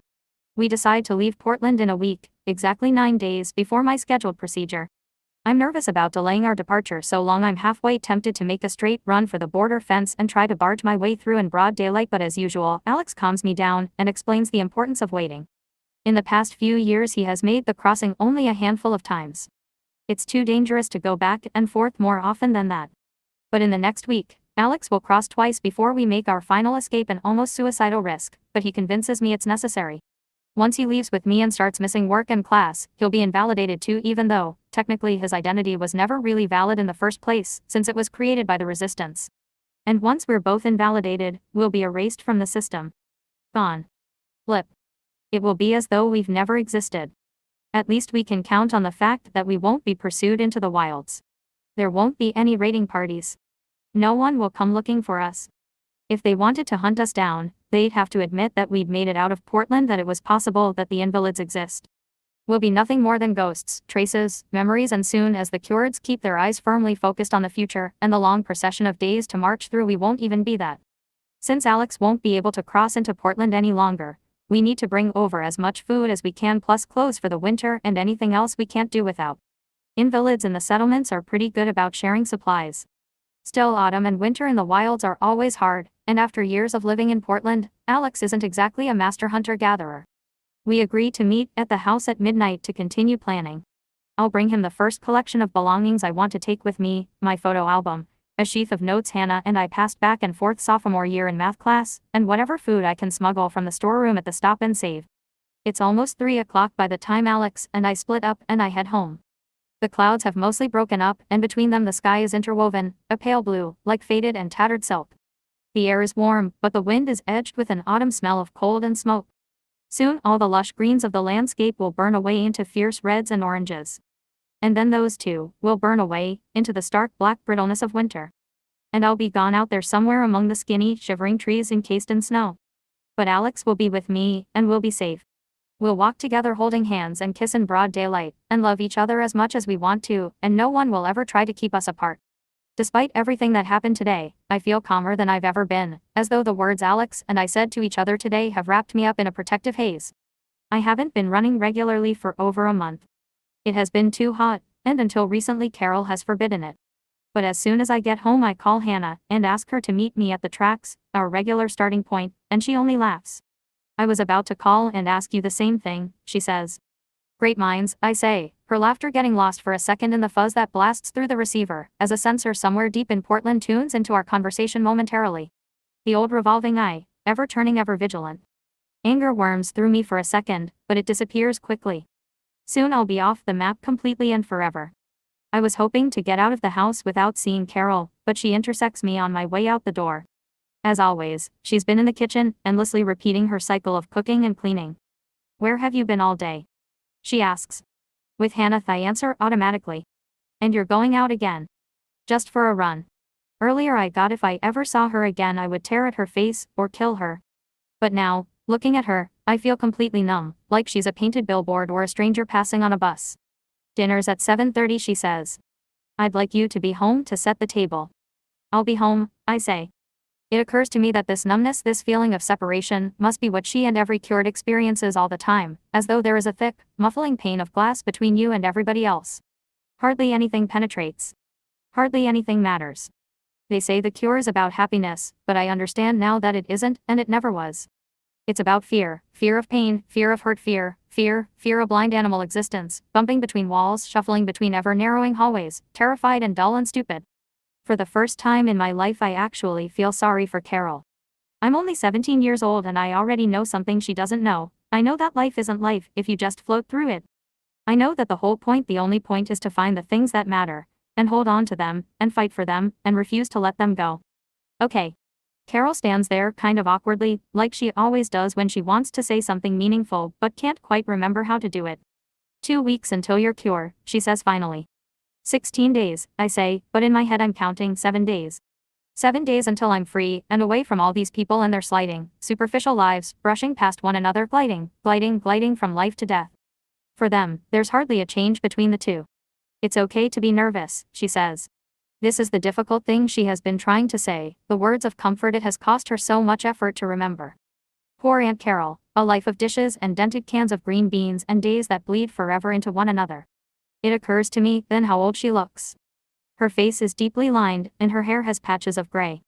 We decide to leave Portland in a week, exactly 9 days before my scheduled procedure. I'm nervous about delaying our departure so long I'm halfway tempted to make a straight run for the border fence and try to barge my way through in broad daylight, but as usual, Alex calms me down and explains the importance of waiting. In the past few years he has made the crossing only a handful of times. It's too dangerous to go back and forth more often than that. But in the next week, Alex will cross twice before we make our final escape, an almost suicidal risk, but he convinces me it's necessary. Once he leaves with me and starts missing work and class, he'll be invalidated too, even though, technically, his identity was never really valid in the first place, since it was created by the resistance. And once we're both invalidated, we'll be erased from the system. Gone. Blip. It will be as though we've never existed. At least we can count on the fact that we won't be pursued into the wilds. There won't be any raiding parties. No one will come looking for us. If they wanted to hunt us down, they'd have to admit that we'd made it out of Portland, that it was possible that the invalids exist. We'll be nothing more than ghosts, traces, memories, and soon as the cureds keep their eyes firmly focused on the future and the long procession of days to march through, we won't even be that. Since Alex won't be able to cross into Portland any longer, we need to bring over as much food as we can, plus clothes for the winter and anything else we can't do without. Invalids in the settlements are pretty good about sharing supplies. Still, autumn and winter in the wilds are always hard, and after years of living in Portland, Alex isn't exactly a master hunter-gatherer. We agree to meet at the house at midnight to continue planning. I'll bring him the first collection of belongings I want to take with me, my photo album, a sheath of notes Hannah and I passed back and forth sophomore year in math class, and whatever food I can smuggle from the storeroom at the Stop and Save. It's almost 3 o'clock by the time Alex and I split up and I head home. The clouds have mostly broken up, and between them the sky is interwoven, a pale blue, like faded and tattered silk. The air is warm, but the wind is edged with an autumn smell of cold and smoke. Soon all the lush greens of the landscape will burn away into fierce reds and oranges. And then those too will burn away into the stark black brittleness of winter. And I'll be gone out there somewhere among the skinny, shivering trees encased in snow. But Alex will be with me, and we'll be safe. We'll walk together holding hands and kiss in broad daylight, and love each other as much as we want to, and no one will ever try to keep us apart. Despite everything that happened today, I feel calmer than I've ever been, as though the words Alex and I said to each other today have wrapped me up in a protective haze. I haven't been running regularly for over a month. It has been too hot, and until recently Carol has forbidden it. But as soon as I get home I call Hannah and ask her to meet me at the tracks, our regular starting point, and she only laughs. I was about to call and ask you the same thing, she says. Great minds, I say, her laughter getting lost for a second in the fuzz that blasts through the receiver, as a sensor somewhere deep in Portland tunes into our conversation momentarily. The old revolving eye, ever turning, ever vigilant. Anger worms through me for a second, but it disappears quickly. Soon I'll be off the map completely and forever. I was hoping to get out of the house without seeing Carol, but she intersects me on my way out the door. As always, she's been in the kitchen, endlessly repeating her cycle of cooking and cleaning. Where have you been all day? She asks. With Hannah, I answer automatically. And you're going out again? Just for a run. Earlier I thought if I ever saw her again I would tear at her face, or kill her. But now, looking at her, I feel completely numb, like she's a painted billboard or a stranger passing on a bus. Dinner's at 7:30, she says. I'd like you to be home to set the table. I'll be home, I say. It occurs to me that this numbness, this feeling of separation, must be what she and every cured experiences all the time, as though there is a thick, muffling pane of glass between you and everybody else. Hardly anything penetrates. Hardly anything matters. They say the cure is about happiness, but I understand now that it isn't, and it never was. It's about fear, fear of pain, fear of hurt, fear a blind animal existence, bumping between walls, shuffling between ever-narrowing hallways, terrified and dull and stupid. For the first time in my life I actually feel sorry for Carol. I'm only 17 years old and I already know something she doesn't know. I know that life isn't life if you just float through it. I know that the whole point, the only point, is to find the things that matter, and hold on to them, and fight for them, and refuse to let them go. Okay. Carol stands there kind of awkwardly, like she always does when she wants to say something meaningful but can't quite remember how to do it. 2 weeks until your cure, she says finally. 16 days, I say, but in my head I'm counting 7 days. 7 days until I'm free and away from all these people and their sliding, superficial lives, brushing past one another, gliding from life to death. For them, there's hardly a change between the two. It's okay to be nervous, she says. This is the difficult thing she has been trying to say, the words of comfort it has cost her so much effort to remember. Poor Aunt Carol, a life of dishes and dented cans of green beans and days that bleed forever into one another. It occurs to me then how old she looks. Her face is deeply lined, and her hair has patches of gray.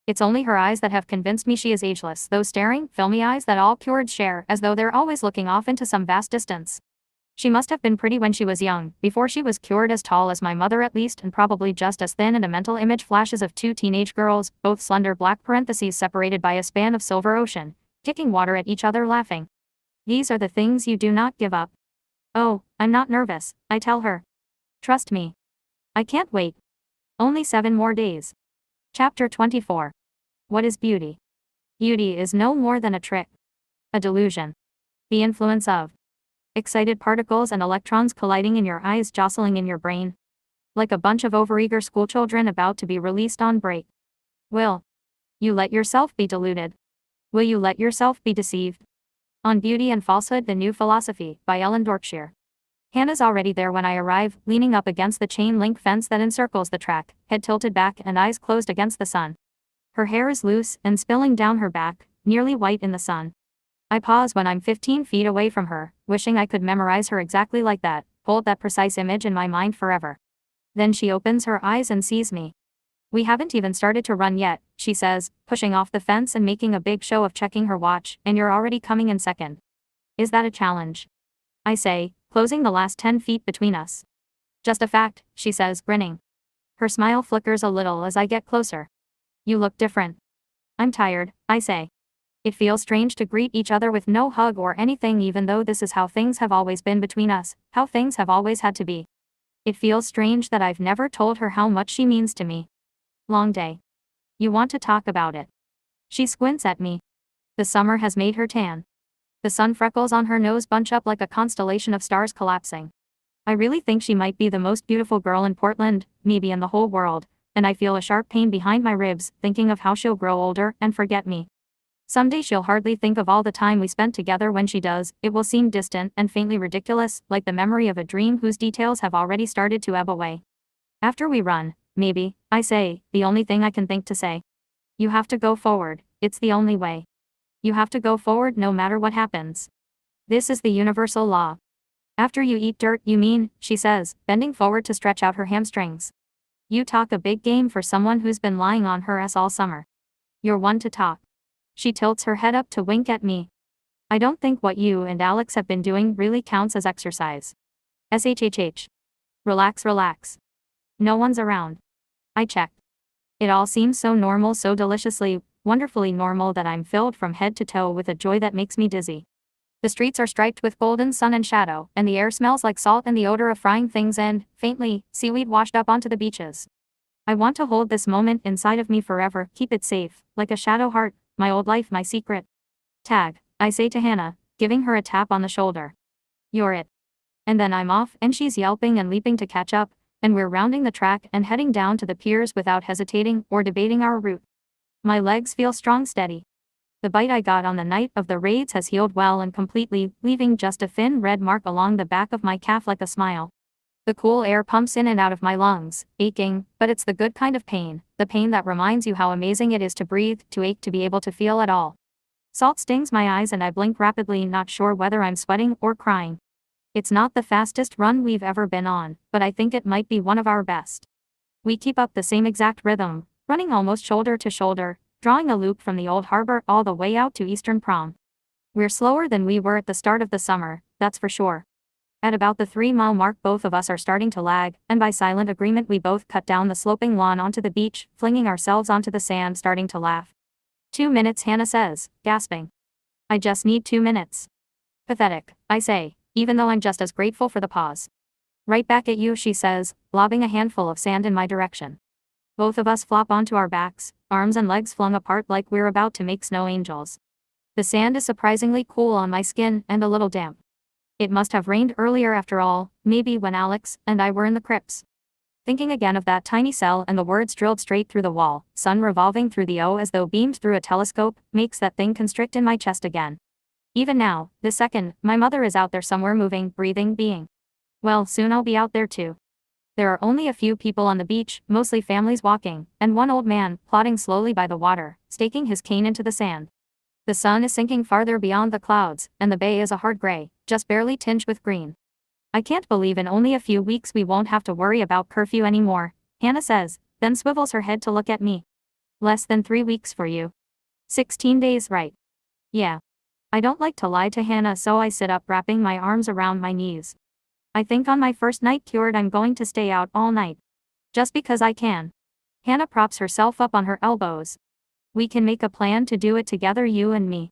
It's only her eyes that have convinced me she is ageless, those staring, filmy eyes that all cureds share, as though they're always looking off into some vast distance. She must have been pretty when she was young, before she was cured, as tall as my mother at least, and probably just as thin, and a mental image flashes of 2 teenage girls, both slender, black parentheses separated by a span of silver ocean, kicking water at each other, laughing. These are the things you do not give up. Oh, I'm not nervous, I tell her. Trust me. I can't wait. Only 7 more days. Chapter 24. What is beauty? Beauty is no more than a trick. A delusion. The influence of excited particles and electrons colliding in your eyes, jostling in your brain. Like a bunch of overeager schoolchildren about to be released on break. Will You let yourself be deluded. Will you let yourself be deceived? On Beauty and Falsehood, The New Philosophy, by Ellen Dorkshire. Hannah's already there when I arrive, leaning up against the chain-link fence that encircles the track, head tilted back and eyes closed against the sun. Her hair is loose and spilling down her back, nearly white in the sun. I pause when I'm 15 feet away from her, wishing I could memorize her exactly like that, hold that precise image in my mind forever. Then she opens her eyes and sees me. We haven't even started to run yet, she says, pushing off the fence and making a big show of checking her watch, and you're already coming in second. Is that a challenge? I say, closing the last 10 feet between us. Just a fact, she says, grinning. Her smile flickers a little as I get closer. You look different. I'm tired, I say. It feels strange to greet each other with no hug or anything, even though this is how things have always been between us, how things have always had to be. It feels strange that I've never told her how much she means to me. Long day. You want to talk about it? She squints at me. The summer has made her tan. The sun freckles on her nose bunch up like a constellation of stars collapsing. I really think she might be the most beautiful girl in Portland, maybe in the whole world, and I feel a sharp pain behind my ribs, thinking of how she'll grow older and forget me. Someday she'll hardly think of all the time we spent together. When she does, it will seem distant and faintly ridiculous, like the memory of a dream whose details have already started to ebb away. After we run, maybe, I say, the only thing I can think to say. You have to go forward, it's the only way. You have to go forward no matter what happens. This is the universal law. After you eat dirt, you mean, she says, bending forward to stretch out her hamstrings. You talk a big game for someone who's been lying on her ass all summer. You're one to talk. She tilts her head up to wink at me. I don't think what you and Alex have been doing really counts as exercise. SHHH. Relax, relax. No one's around. I checked. It all seems so normal, so deliciously, wonderfully normal that I'm filled from head to toe with a joy that makes me dizzy. The streets are striped with golden sun and shadow, and the air smells like salt and the odor of frying things and, faintly, seaweed washed up onto the beaches. I want to hold this moment inside of me forever, keep it safe, like a shadow heart, my old life, my secret. Tag, I say to Hannah, giving her a tap on the shoulder. You're it. And then I'm off, and she's yelping and leaping to catch up, and we're rounding the track and heading down to the piers without hesitating or debating our route. My legs feel strong, steady. The bite I got on the night of the raids has healed well and completely, leaving just a thin red mark along the back of my calf like a smile. The cool air pumps in and out of my lungs, aching, but it's the good kind of pain, the pain that reminds you how amazing it is to breathe, to ache, to be able to feel at all. Salt stings my eyes and I blink rapidly, not sure whether I'm sweating or crying. It's not the fastest run we've ever been on, but I think it might be one of our best. We keep up the same exact rhythm, running almost shoulder to shoulder, drawing a loop from the old harbor all the way out to Eastern Prom. We're slower than we were at the start of the summer, that's for sure. At about the 3-mile mark both of us are starting to lag, and by silent agreement we both cut down the sloping lawn onto the beach, flinging ourselves onto the sand, starting to laugh. 2 minutes, Hannah says, gasping. I just need 2 minutes. Pathetic, I say, even though I'm just as grateful for the pause. Right back at you, she says, lobbing a handful of sand in my direction. Both of us flop onto our backs, arms and legs flung apart like we're about to make snow angels. The sand is surprisingly cool on my skin and a little damp. It must have rained earlier after all, maybe when Alex and I were in the crypts. Thinking again of that tiny cell and the words drilled straight through the wall, sun revolving through the O as though beamed through a telescope, makes that thing constrict in my chest again. Even now, this second, my mother is out there somewhere moving, breathing, being. Well, soon I'll be out there too. There are only a few people on the beach, mostly families walking, and one old man, plodding slowly by the water, staking his cane into the sand. The sun is sinking farther beyond the clouds, and the bay is a hard gray, just barely tinged with green. I can't believe in only a few weeks we won't have to worry about curfew anymore, Hannah says, then swivels her head to look at me. Less than 3 weeks for you. 16 days, right? Yeah. I don't like to lie to Hannah, so I sit up, wrapping my arms around my knees. I think on my first night cured I'm going to stay out all night. Just because I can. Hannah props herself up on her elbows. We can make a plan to do it together, you and me.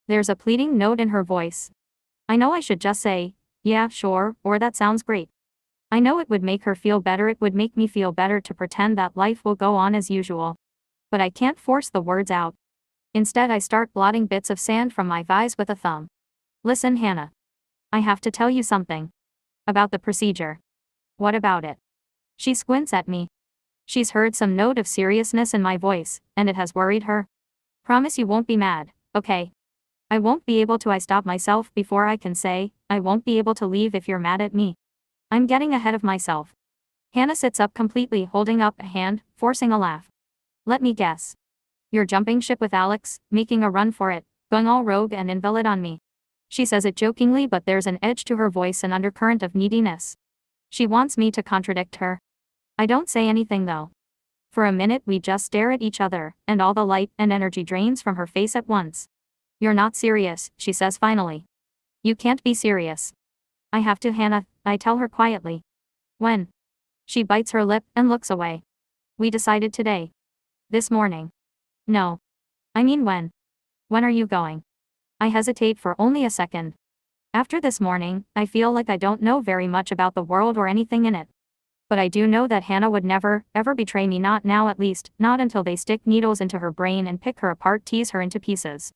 There's a pleading note in her voice. I know I should just say, yeah, sure, or that sounds great. I know it would make her feel better, it would make me feel better to pretend that life will go on as usual. But I can't force the words out. Instead I start blotting bits of sand from my thighs with a thumb. Listen, Hannah. I have to tell you something. About the procedure. What about it? She squints at me. She's heard some note of seriousness in my voice, and it has worried her. Promise you won't be mad, okay? I won't be able to. I stop myself before I can say, I won't be able to leave if you're mad at me. I'm getting ahead of myself. Hannah sits up completely, holding up a hand, forcing a laugh. Let me guess. You're jumping ship with Alex, making a run for it, going all rogue and invalid on me. She says it jokingly, but there's an edge to her voice, an undercurrent of neediness. She wants me to contradict her. I don't say anything though. For a minute we just stare at each other, and all the light and energy drains from her face at once. You're not serious, she says finally. You can't be serious. I have to, Hannah, I tell her quietly. When? She bites her lip and looks away. We decided today. This morning. No. I mean when? When are you going? I hesitate for only a second. After this morning, I feel like I don't know very much about the world or anything in it. But I do know that Hannah would never, ever betray me, not now at least, not until they stick needles into her brain and pick her apart, tease her into pieces.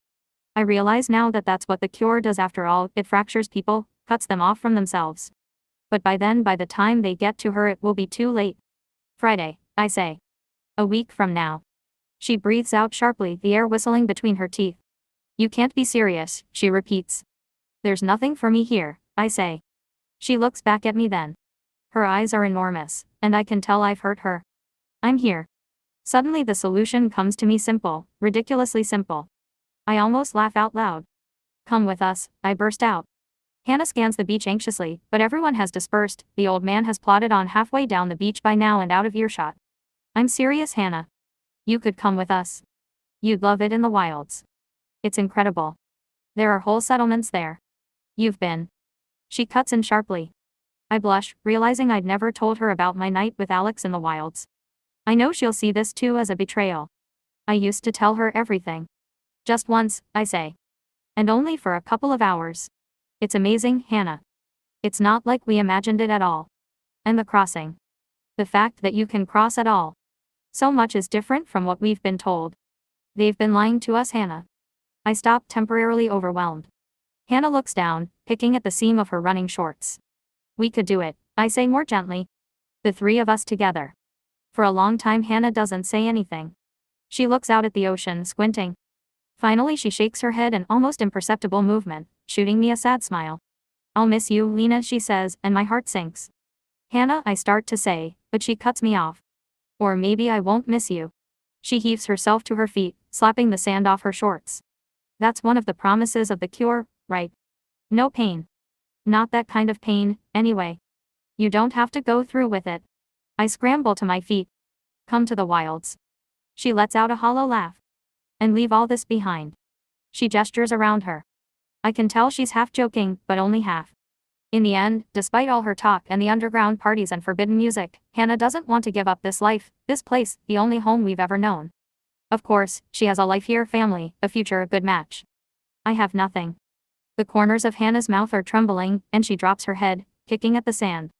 I realize now that that's what the cure does after all, it fractures people, cuts them off from themselves. But by then, by the time they get to her, it will be too late. Friday, I say. A week from now. She breathes out sharply, the air whistling between her teeth. You can't be serious, she repeats. There's nothing for me here, I say. She looks back at me then. Her eyes are enormous, and I can tell I've hurt her. I'm here. Suddenly the solution comes to me, simple, ridiculously simple. I almost laugh out loud. Come with us, I burst out. Hannah scans the beach anxiously, but everyone has dispersed. The old man has plodded on halfway down the beach by now and out of earshot. I'm serious, Hannah. You could come with us. You'd love it in the wilds. It's incredible. There are whole settlements there. You've been. She cuts in sharply. I blush, realizing I'd never told her about my night with Alex in the wilds. I know she'll see this too as a betrayal. I used to tell her everything. Just once, I say. And only for a couple of hours. It's amazing, Hannah. It's not like we imagined it at all. And the crossing. The fact that you can cross at all. So much is different from what we've been told. They've been lying to us, Hannah. I stop, temporarily overwhelmed. Hannah looks down, picking at the seam of her running shorts. We could do it, I say more gently. The three of us together. For a long time Hannah doesn't say anything. She looks out at the ocean, squinting. Finally she shakes her head, an almost imperceptible movement, shooting me a sad smile. I'll miss you, Lena, she says, and my heart sinks. Hannah, I start to say, but she cuts me off. Or maybe I won't miss you. She heaves herself to her feet, slapping the sand off her shorts. That's one of the promises of the cure, right? No pain. Not that kind of pain, anyway. You don't have to go through with it. I scramble to my feet. Come to the wilds. She lets out a hollow laugh. And leave all this behind. She gestures around her. I can tell she's half joking, but only half. In the end, despite all her talk and the underground parties and forbidden music, Hannah doesn't want to give up this life, this place, the only home we've ever known. Of course, she has a life here, family, a future, a good match. I have nothing. The corners of Hannah's mouth are trembling, and she drops her head, kicking at the sand.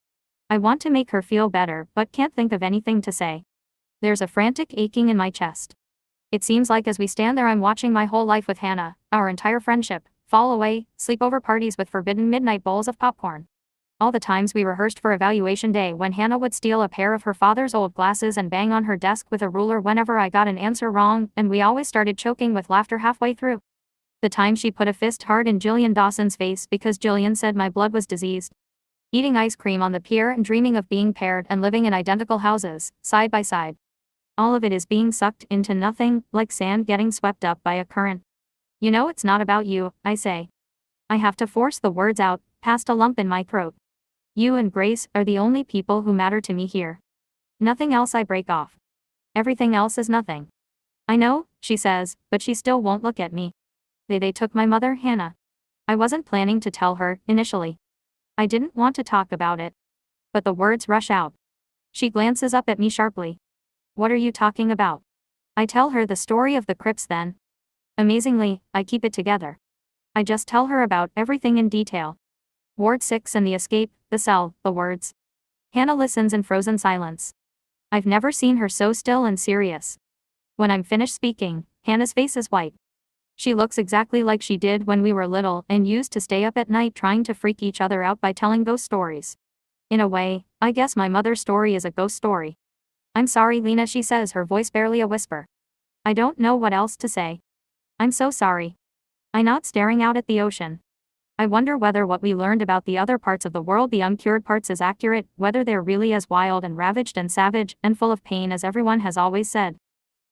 I want to make her feel better, but can't think of anything to say. There's a frantic aching in my chest. It seems like as we stand there I'm watching my whole life with Hannah, our entire friendship, fall away, sleepover parties with forbidden midnight bowls of popcorn. All the times we rehearsed for evaluation day when Hannah would steal a pair of her father's old glasses and bang on her desk with a ruler whenever I got an answer wrong, and we always started choking with laughter halfway through. The time she put a fist hard in Jillian Dawson's face because Jillian said my blood was diseased. Eating ice cream on the pier and dreaming of being paired and living in identical houses, side by side. All of it is being sucked into nothing, like sand getting swept up by a current. You know it's not about you, I say. I have to force the words out, past a lump in my throat. You and Grace are the only people who matter to me here. Nothing else, I break off. Everything else is nothing. I know, she says, but she still won't look at me. They took my mother, Hannah. I wasn't planning to tell her, initially. I didn't want to talk about it. But the words rush out. She glances up at me sharply. What are you talking about? I tell her the story of the crypts then. Amazingly, I keep it together. I just tell her about everything in detail. Ward 6 and the escape, the cell, the words. Hannah listens in frozen silence. I've never seen her so still and serious. When I'm finished speaking, Hannah's face is white. She looks exactly like she did when we were little and used to stay up at night trying to freak each other out by telling ghost stories. In a way, I guess my mother's story is a ghost story. I'm sorry, Lena, she says, her voice barely a whisper. I don't know what else to say. I'm so sorry. I nod, staring out at the ocean. I wonder whether what we learned about the other parts of the world, the uncured parts, is accurate, whether they're really as wild and ravaged and savage and full of pain as everyone has always said.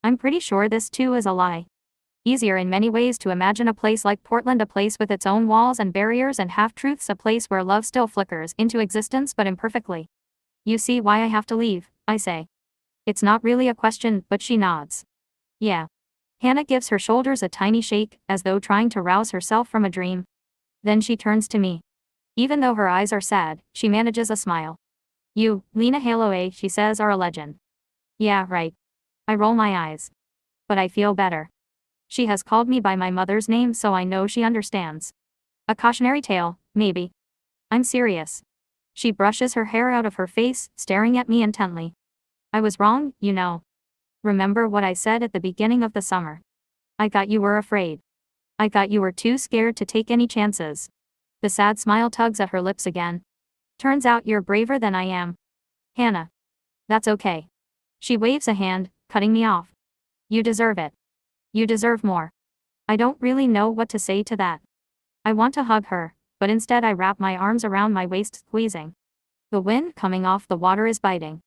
I'm pretty sure this too is a lie. Easier in many ways to imagine a place like Portland, a place with its own walls and barriers and half-truths, a place where love still flickers into existence but imperfectly. You see why I have to leave, I say. It's not really a question, but she nods. Yeah. Hannah gives her shoulders a tiny shake, as though trying to rouse herself from a dream. Then she turns to me. Even though her eyes are sad, she manages a smile. You, Lena Haloway, she says, are a legend. Yeah, right. I roll my eyes. But I feel better. She has called me by my mother's name, so I know she understands. A cautionary tale, maybe. I'm serious. She brushes her hair out of her face, staring at me intently. I was wrong, you know. Remember what I said at the beginning of the summer? I thought you were afraid. I thought you were too scared to take any chances. The sad smile tugs at her lips again. Turns out you're braver than I am. Hannah. That's okay. She waves a hand, cutting me off. You deserve it. You deserve more. I don't really know what to say to that. I want to hug her, but instead I wrap my arms around my waist, squeezing. The wind coming off the water is biting.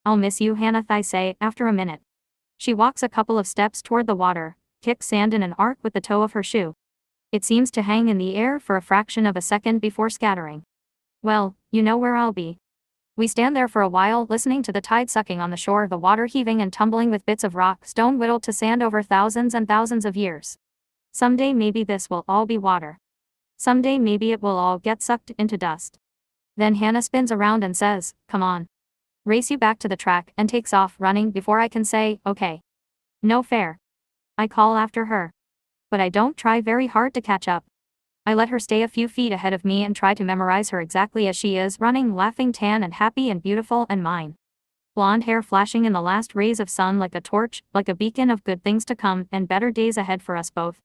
I'll miss you, Hannah, I say, after a minute. She walks a couple of steps toward the water, kicks sand in an arc with the toe of her shoe. It seems to hang in the air for a fraction of a second before scattering. Well, you know where I'll be. We stand there for a while, listening to the tide sucking on the shore, the water heaving and tumbling with bits of rock, stone whittled to sand over thousands and thousands of years. Someday maybe this will all be water. Someday maybe it will all get sucked into dust. Then Hannah spins around and says, come on. Race you back to the track, and takes off running before I can say, okay. No fair. I call after her. But I don't try very hard to catch up. I let her stay a few feet ahead of me and try to memorize her exactly as she is, running, laughing, tan and happy and beautiful, and mine. Blonde hair flashing in the last rays of sun like a torch, like a beacon of good things to come and better days ahead for us both.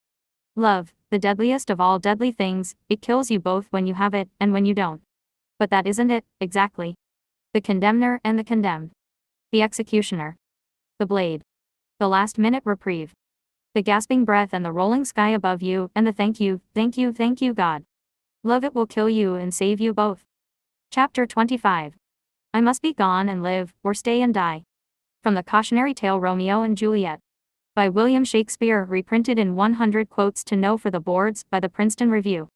Love, the deadliest of all deadly things, it kills you both when you have it and when you don't. But that isn't it, exactly. The condemner and the condemned. The executioner. The blade. The last-minute reprieve. The gasping breath and the rolling sky above you, and the thank you, God. Love, it will kill you and save you both. Chapter 25. I must be gone and live, or stay and die. From the cautionary tale Romeo and Juliet. By William Shakespeare, reprinted in 100 quotes to know for the boards, by the Princeton Review.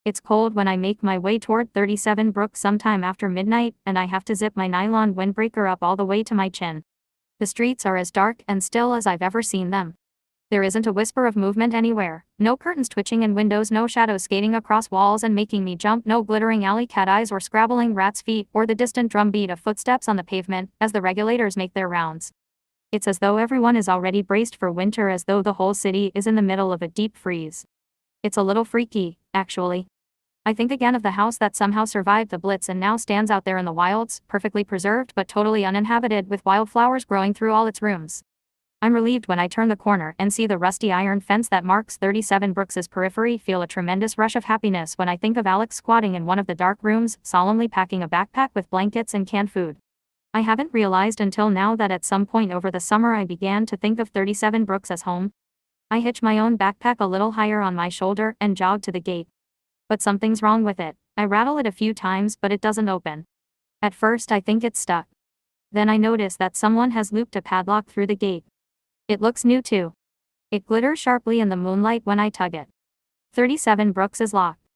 It's cold when I make my way toward 37 Brook sometime after midnight, and I have to zip my nylon windbreaker up all the way to my chin. The streets are as dark and still as I've ever seen them. There isn't a whisper of movement anywhere, no curtains twitching in windows, no shadows skating across walls and making me jump, no glittering alley cat eyes or scrabbling rats' feet or the distant drumbeat of footsteps on the pavement as the regulators make their rounds. It's as though everyone is already braced for winter, as though the whole city is in the middle of a deep freeze. It's a little freaky, actually. I think again of the house that somehow survived the Blitz and now stands out there in the wilds, perfectly preserved but totally uninhabited, with wildflowers growing through all its rooms. I'm relieved when I turn the corner and see the rusty iron fence that marks 37 Brooks's periphery, feel a tremendous rush of happiness when I think of Alex squatting in one of the dark rooms, solemnly packing a backpack with blankets and canned food. I haven't realized until now that at some point over the summer I began to think of 37 Brooks as home. I hitch my own backpack a little higher on my shoulder and jog to the gate. But something's wrong with it. I rattle it a few times but it doesn't open. At first I think it's stuck. Then I notice that someone has looped a padlock through the gate. It looks new too. It glitters sharply in the moonlight when I tug it. 37 Brooks is locked.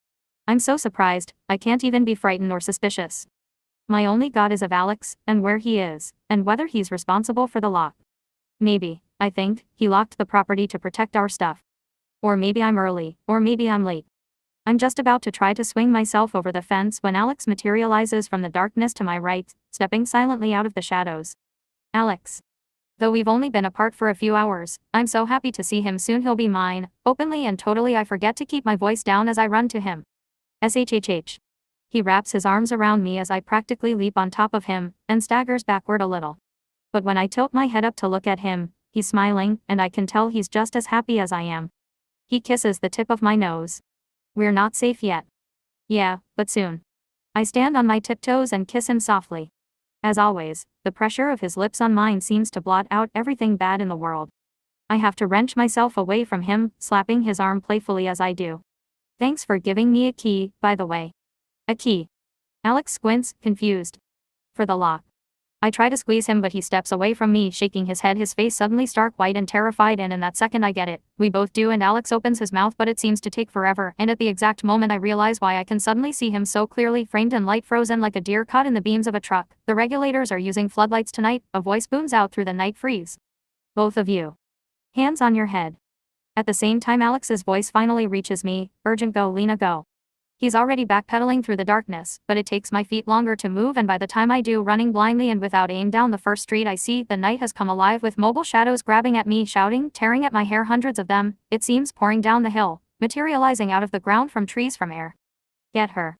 I'm so surprised, I can't even be frightened or suspicious. My only thought is of Alex, and where he is, and whether he's responsible for the lock. Maybe, I think, he locked the property to protect our stuff. Or maybe I'm early, or maybe I'm late. I'm just about to try to swing myself over the fence when Alex materializes from the darkness to my right, stepping silently out of the shadows. Alex. Though we've only been apart for a few hours, I'm so happy to see him. Soon he'll be mine, openly and totally. I forget to keep my voice down as I run to him. SHHH. He wraps his arms around me as I practically leap on top of him, and staggers backward a little. But when I tilt my head up to look at him, he's smiling, and I can tell he's just as happy as I am. He kisses the tip of my nose. We're not safe yet. Yeah, but soon. I stand on my tiptoes and kiss him softly. As always, the pressure of his lips on mine seems to blot out everything bad in the world. I have to wrench myself away from him, slapping his arm playfully as I do. Thanks for giving me a key, by the way. A key. Alex squints, confused. For the lock. I try to squeeze him but he steps away from me, shaking his head, his face suddenly stark white and terrified, and in that second I get it. We both do, and Alex opens his mouth but it seems to take forever, and at the exact moment I realize why. I can suddenly see him so clearly, framed in light, frozen like a deer caught in the beams of a truck. The regulators are using floodlights tonight, a voice booms out through the night freeze. Both of you. Hands on your head. At the same time Alex's voice finally reaches me, urgent, go Lena, go. He's already backpedaling through the darkness, but it takes my feet longer to move, and by the time I do, running blindly and without aim down the first street I see, the night has come alive with mobile shadows grabbing at me, shouting, tearing at my hair, hundreds of them, it seems, pouring down the hill, materializing out of the ground, from trees, from air. Get her.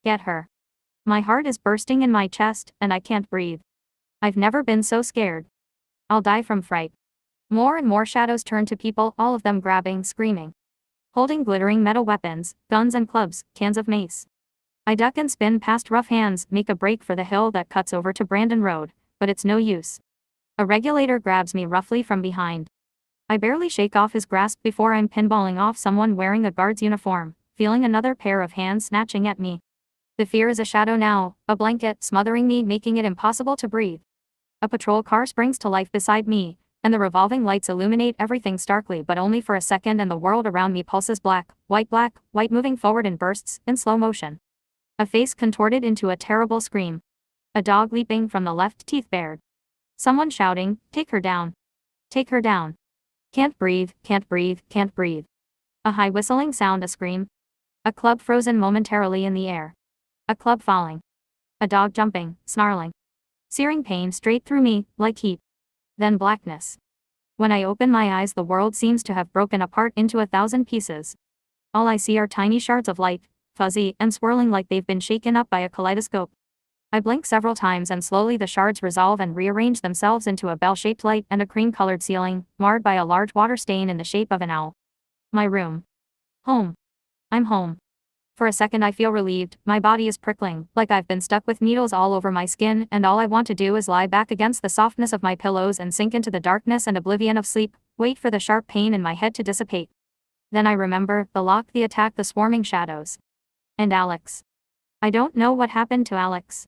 Get her. My heart is bursting in my chest, and I can't breathe. I've never been so scared. I'll die from fright. More and more shadows turn to people, all of them grabbing, screaming. Holding glittering metal weapons, guns and clubs, cans of mace. I duck and spin past rough hands, make a break for the hill that cuts over to Brandon Road, but it's no use. A regulator grabs me roughly from behind. I barely shake off his grasp before I'm pinballing off someone wearing a guard's uniform, feeling another pair of hands snatching at me. The fear is a shadow now, a blanket smothering me, making it impossible to breathe. A patrol car springs to life beside me, and the revolving lights illuminate everything starkly, but only for a second, and the world around me pulses black, white, moving forward in bursts, in slow motion. A face contorted into a terrible scream. A dog leaping from the left, teeth bared. Someone shouting, take her down. Take her down. Can't breathe, can't breathe, can't breathe. A high whistling sound, a scream. A club frozen momentarily in the air. A club falling. A dog jumping, snarling. Searing pain straight through me, like heat. Then blackness. When I open my eyes, the world seems to have broken apart into 1,000 pieces. All I see are tiny shards of light, fuzzy and swirling like they've been shaken up by a kaleidoscope. I blink several times and slowly the shards resolve and rearrange themselves into a bell-shaped light and a cream-colored ceiling, marred by a large water stain in the shape of an owl. My room. Home. I'm home. For a second I feel relieved, my body is prickling, like I've been stuck with needles all over my skin, and all I want to do is lie back against the softness of my pillows and sink into the darkness and oblivion of sleep, wait for the sharp pain in my head to dissipate. Then I remember, the lock, the attack, the swarming shadows. And Alex. I don't know what happened to Alex.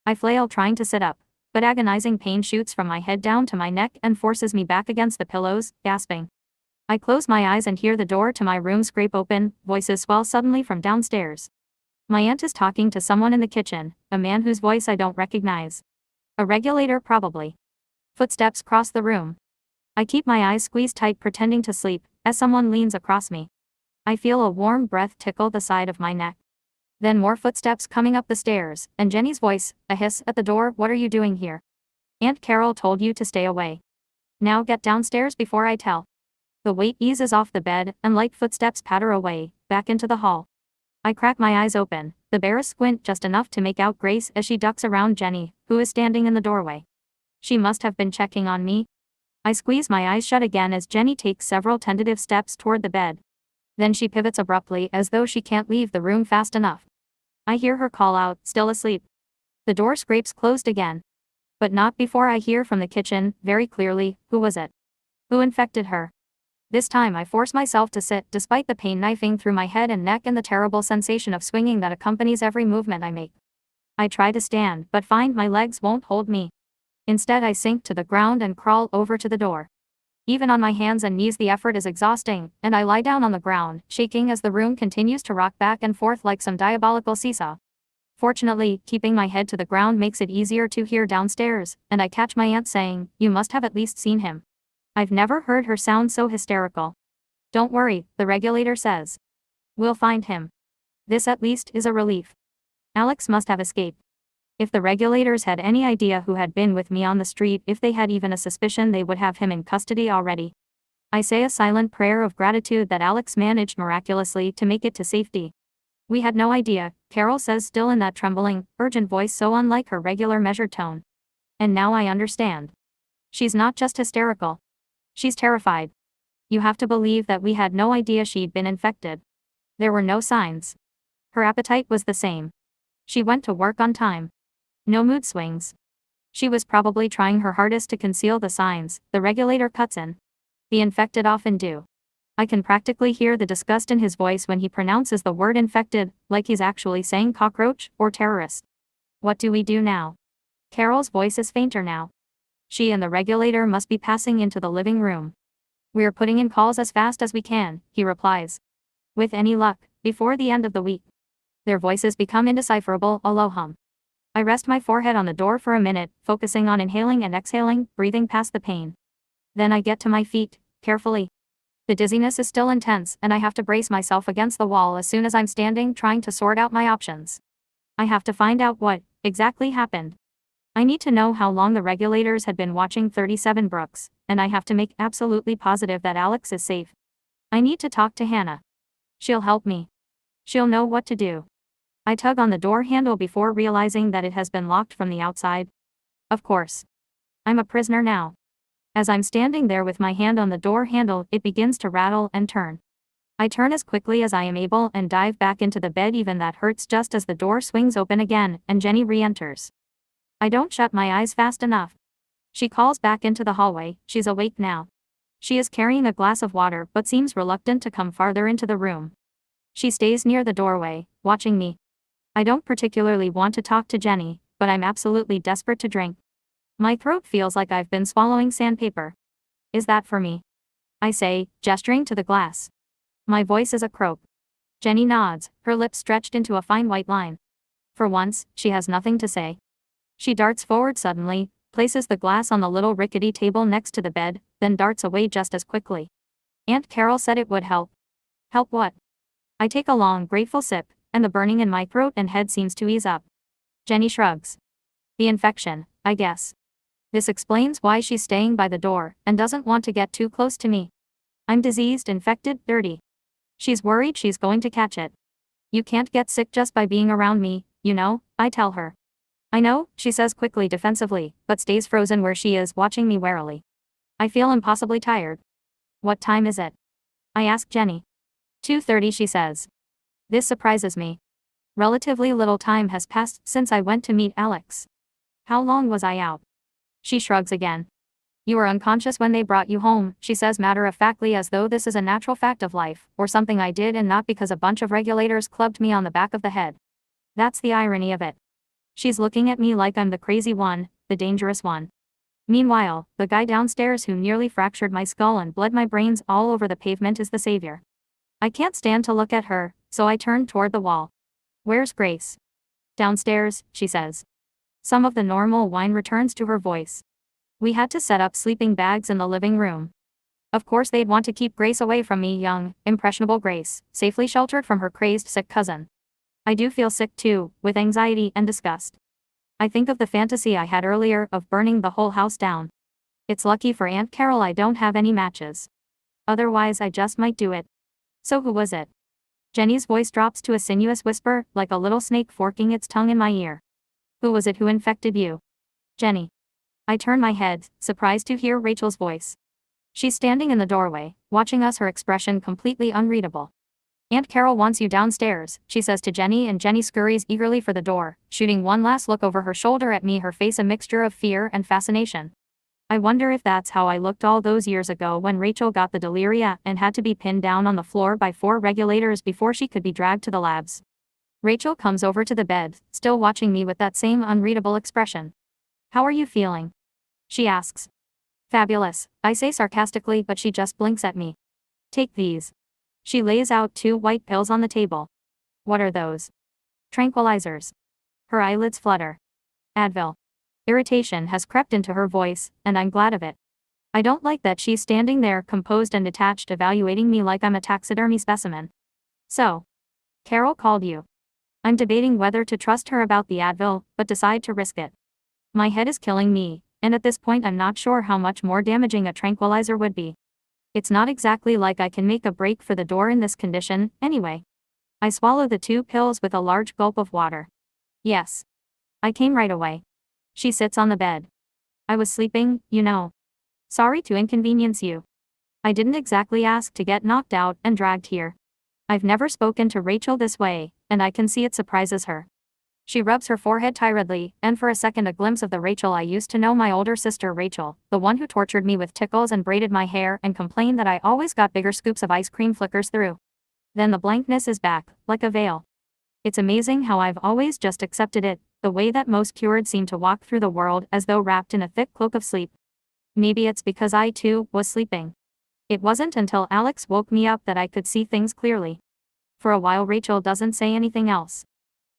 I flail trying to sit up, but agonizing pain shoots from my head down to my neck and forces me back against the pillows, gasping. I close my eyes and hear the door to my room scrape open, voices swell suddenly from downstairs. My aunt is talking to someone in the kitchen, a man whose voice I don't recognize. A regulator, probably. Footsteps cross the room. I keep my eyes squeezed tight, pretending to sleep, as someone leans across me. I feel a warm breath tickle the side of my neck. Then more footsteps coming up the stairs, and Jenny's voice, a hiss at the door, what are you doing here? Aunt Carol told you to stay away. Now get downstairs before I tell. The weight eases off the bed, and light footsteps patter away, back into the hall. I crack my eyes open, the barest squint just enough to make out Grace as she ducks around Jenny, who is standing in the doorway. She must have been checking on me. I squeeze my eyes shut again as Jenny takes several tentative steps toward the bed. Then she pivots abruptly as though she can't leave the room fast enough. I hear her call out, still asleep. The door scrapes closed again. But not before I hear from the kitchen, very clearly, who was it? Who infected her? This time I force myself to sit, despite the pain knifing through my head and neck and the terrible sensation of swinging that accompanies every movement I make. I try to stand, but find my legs won't hold me. Instead I sink to the ground and crawl over to the door. Even on my hands and knees the effort is exhausting, and I lie down on the ground, shaking as the room continues to rock back and forth like some diabolical seesaw. Fortunately, keeping my head to the ground makes it easier to hear downstairs, and I catch my aunt saying, you must have at least seen him. I've never heard her sound so hysterical. Don't worry, the regulator says. We'll find him. This at least is a relief. Alex must have escaped. If the regulators had any idea who had been with me on the street, if they had even a suspicion, they would have him in custody already. I say a silent prayer of gratitude that Alex managed miraculously to make it to safety. We had no idea, Carol says, still in that trembling, urgent voice so unlike her regular measured tone. And now I understand. She's not just hysterical. She's terrified. You have to believe that we had no idea she'd been infected. There were no signs. Her appetite was the same. She went to work on time. No mood swings. She was probably trying her hardest to conceal the signs. The regulator cuts in. The infected often do. I can practically hear the disgust in his voice when he pronounces the word infected, like he's actually saying cockroach or terrorist. What do we do now? Carol's voice is fainter now. She and the regulator must be passing into the living room. We're putting in calls as fast as we can, he replies. With any luck, before the end of the week. Their voices become indecipherable, a low hum. I rest my forehead on the door for a minute, focusing on inhaling and exhaling, breathing past the pain. Then I get to my feet, carefully. The dizziness is still intense, and I have to brace myself against the wall as soon as I'm standing, trying to sort out my options. I have to find out what exactly happened. I need to know how long the regulators had been watching 37 Brooks, and I have to make absolutely positive that Alex is safe. I need to talk to Hannah. She'll help me. She'll know what to do. I tug on the door handle before realizing that it has been locked from the outside. Of course. I'm a prisoner now. As I'm standing there with my hand on the door handle, it begins to rattle and turn. I turn as quickly as I am able and dive back into the bed, even that hurts, just as the door swings open again and Jenny re-enters. I don't shut my eyes fast enough. She calls back into the hallway. She's awake now. She is carrying a glass of water but seems reluctant to come farther into the room. She stays near the doorway, watching me. I don't particularly want to talk to Jenny, but I'm absolutely desperate to drink. My throat feels like I've been swallowing sandpaper. Is that for me? I say, gesturing to the glass. My voice is a croak. Jenny nods, her lips stretched into a fine white line. For once, she has nothing to say. She darts forward suddenly, places the glass on the little rickety table next to the bed, then darts away just as quickly. Aunt Carol said it would help. Help what? I take a long, grateful sip, and the burning in my throat and head seems to ease up. Jenny shrugs. The infection, I guess. This explains why she's staying by the door, and doesn't want to get too close to me. I'm diseased, infected, dirty. She's worried she's going to catch it. You can't get sick just by being around me, you know, I tell her. I know, she says quickly, defensively, but stays frozen where she is, watching me warily. I feel impossibly tired. What time is it? I ask Jenny. 2:30, she says. This surprises me. Relatively little time has passed since I went to meet Alex. How long was I out? She shrugs again. You were unconscious when they brought you home, she says matter-of-factly, as though this is a natural fact of life, or something I did and not because a bunch of regulators clubbed me on the back of the head. That's the irony of it. She's looking at me like I'm the crazy one, the dangerous one. Meanwhile, the guy downstairs who nearly fractured my skull and bled my brains all over the pavement is the savior. I can't stand to look at her, so I turn toward the wall. Where's Grace? Downstairs, she says. Some of the normal whine returns to her voice. We had to set up sleeping bags in the living room. Of course they'd want to keep Grace away from me, young, impressionable Grace, safely sheltered from her crazed sick cousin. I do feel sick too, with anxiety and disgust. I think of the fantasy I had earlier of burning the whole house down. It's lucky for Aunt Carol I don't have any matches. Otherwise I just might do it. So who was it? Jenny's voice drops to a sinuous whisper, like a little snake forking its tongue in my ear. Who was it who infected you? Jenny. I turn my head, surprised to hear Rachel's voice. She's standing in the doorway, watching us, her expression completely unreadable. Aunt Carol wants you downstairs, she says to Jenny, and Jenny scurries eagerly for the door, shooting one last look over her shoulder at me, her face a mixture of fear and fascination. I wonder if that's how I looked all those years ago when Rachel got the deliria and had to be pinned down on the floor by 4 regulators before she could be dragged to the labs. Rachel comes over to the bed, still watching me with that same unreadable expression. How are you feeling? She asks. Fabulous, I say sarcastically, but she just blinks at me. Take these. She lays out 2 white pills on the table. What are those? Tranquilizers. Her eyelids flutter. Advil. Irritation has crept into her voice, and I'm glad of it. I don't like that she's standing there composed and detached, evaluating me like I'm a taxidermy specimen. So. Carol called you. I'm debating whether to trust her about the Advil, but decide to risk it. My head is killing me, and at this point I'm not sure how much more damaging a tranquilizer would be. It's not exactly like I can make a break for the door in this condition, anyway. I swallow the 2 pills with a large gulp of water. Yes. I came right away. She sits on the bed. I was sleeping, you know. Sorry to inconvenience you. I didn't exactly ask to get knocked out and dragged here. I've never spoken to Rachel this way, and I can see it surprises her. She rubs her forehead tiredly, and for a second a glimpse of the Rachel I used to know, my older sister Rachel, the one who tortured me with tickles and braided my hair and complained that I always got bigger scoops of ice cream, flickers through. Then the blankness is back, like a veil. It's amazing how I've always just accepted it, the way that most cured seem to walk through the world as though wrapped in a thick cloak of sleep. Maybe it's because I too was sleeping. It wasn't until Alex woke me up that I could see things clearly. For a while Rachel doesn't say anything else.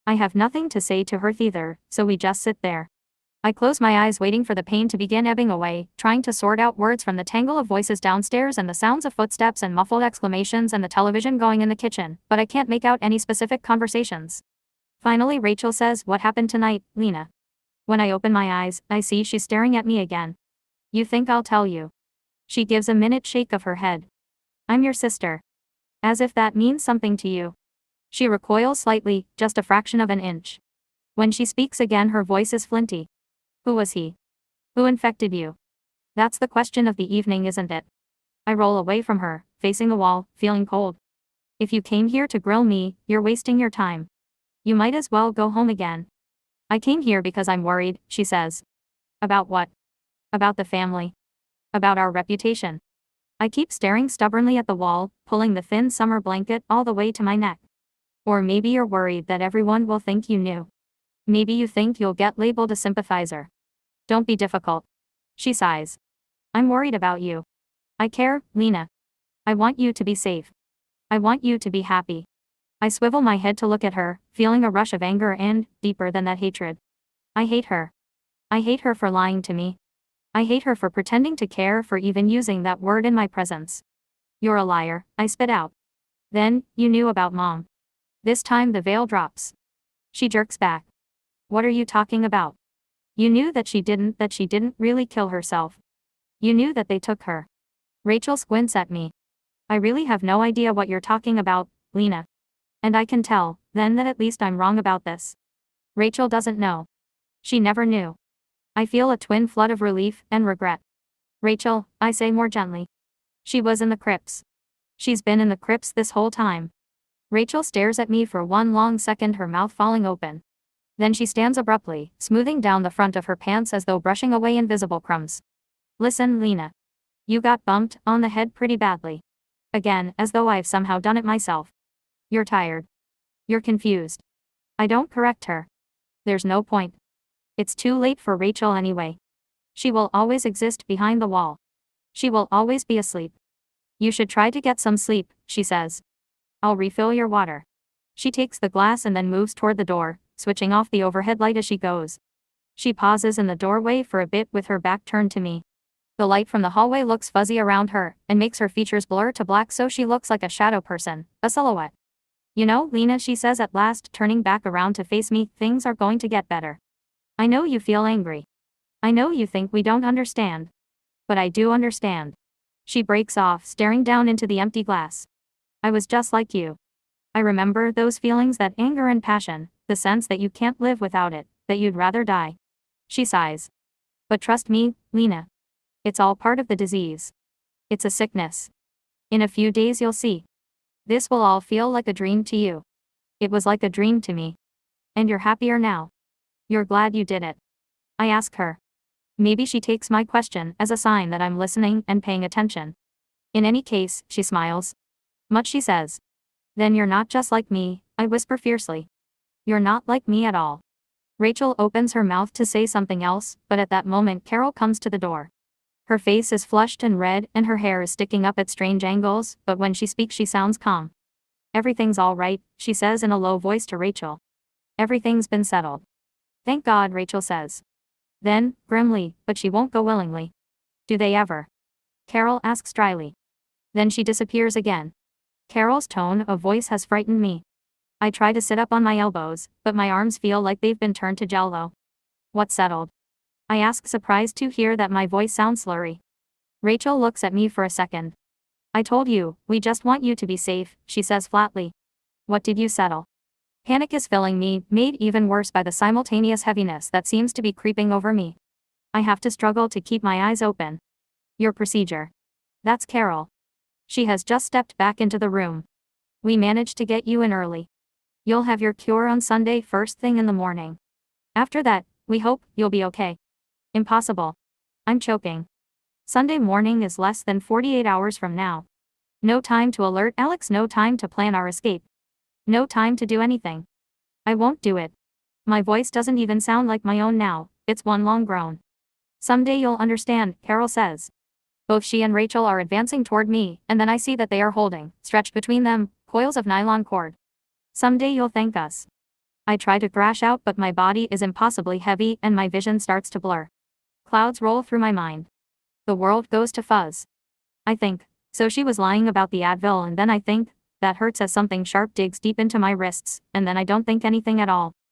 I have nothing to say to her either, so we just sit there. I close my eyes waiting for the pain to begin ebbing away, trying to sort out words from the tangle of voices downstairs and the sounds of footsteps and muffled exclamations and the television going in the kitchen, but I can't make out any specific conversations. Finally Rachel says, "What happened tonight, Lena?" When I open my eyes, I see she's staring at me again. "You think I'll tell you?" She gives a minute shake of her head. "I'm your sister." As if that means something to you. She recoils slightly, just a fraction of an inch. When she speaks again her voice is flinty. "Who was he? Who infected you?" That's the question of the evening, isn't it? I roll away from her, facing the wall, feeling cold. "If you came here to grill me, you're wasting your time. You might as well go home again." "I came here because I'm worried," she says. "About what?" "About the family. About our reputation." I keep staring stubbornly at the wall, pulling the thin summer blanket all the way to my neck. "Or maybe you're worried that everyone will think you knew. Maybe you think you'll get labeled a sympathizer. Don't be difficult." She sighs. "I'm worried about you. I care, Lena. I want you to be safe. I want you to be happy." I swivel my head to look at her, feeling a rush of anger and, deeper than that, hatred. I hate her. I hate her for lying to me. I hate her for pretending to care, for even using that word in my presence. "You're a liar," I spit out. "Then, you knew about Mom." This time the veil drops. She jerks back. "What are you talking about? You knew that she didn't really kill herself. You knew that they took her." Rachel squints at me. "I really have no idea what you're talking about, Lena. And I can tell, then, that at least I'm wrong about this." Rachel doesn't know. She never knew. I feel a twin flood of relief and regret. "Rachel," I say more gently. "She was in the crypts. She's been in the crypts this whole time." Rachel stares at me for one long second, her mouth falling open. Then she stands abruptly, smoothing down the front of her pants as though brushing away invisible crumbs. "Listen, Lena. You got bumped on the head pretty badly. Again, as though I've somehow done it myself. You're tired. You're confused." I don't correct her. There's no point. It's too late for Rachel anyway. She will always exist behind the wall. She will always be asleep. "You should try to get some sleep," she says. "I'll refill your water." She takes the glass and then moves toward the door, switching off the overhead light as she goes. She pauses in the doorway for a bit with her back turned to me. The light from the hallway looks fuzzy around her, and makes her features blur to black so she looks like a shadow person, a silhouette. "You know, Lena," she says at last, turning back around to face me, "things are going to get better. I know you feel angry. I know you think we don't understand. But I do understand." She breaks off, staring down into the empty glass. "I was just like you. I remember those feelings, that anger and passion, the sense that you can't live without it, that you'd rather die." She sighs. "But trust me, Lena. It's all part of the disease. It's a sickness. In a few days you'll see. This will all feel like a dream to you. It was like a dream to me. And you're happier now. You're glad you did it." I ask her. Maybe she takes my question as a sign that I'm listening and paying attention. "In any case," she smiles. "Much," she says. "Then you're not just like me," I whisper fiercely. "You're not like me at all." Rachel opens her mouth to say something else, but at that moment Carol comes to the door. Her face is flushed and red and her hair is sticking up at strange angles, but when she speaks she sounds calm. "Everything's all right," she says in a low voice to Rachel. "Everything's been settled." "Thank God," Rachel says. Then, grimly, "But she won't go willingly." "Do they ever?" Carol asks dryly. Then she disappears again. Carol's tone of voice has frightened me. I try to sit up on my elbows, but my arms feel like they've been turned to jello. "What's settled?" I ask, surprised to hear that my voice sounds slurry. Rachel looks at me for a second. "I told you, we just want you to be safe," she says flatly. "What did you settle?" Panic is filling me, made even worse by the simultaneous heaviness that seems to be creeping over me. I have to struggle to keep my eyes open. "Your procedure." That's Carol. She has just stepped back into the room. "We managed to get you in early. You'll have your cure on Sunday first thing in the morning. After that, we hope you'll be okay. Impossible. I'm choking. Sunday morning is less than 48 hours from now. No time to alert Alex, no time to plan our escape. No time to do anything. I won't do it. My voice doesn't even sound like my own now, it's one long groan. Someday you'll understand, Carol says. Both she and Rachel are advancing toward me, and then I see that they are holding, stretched between them, coils of nylon cord. Someday you'll thank us. I try to thrash out, but my body is impossibly heavy and my vision starts to blur. Clouds roll through my mind. The world goes to fuzz. I think, so she was lying about the Advil, and then I think, that hurts as something sharp digs deep into my wrists, and then I don't think anything at all.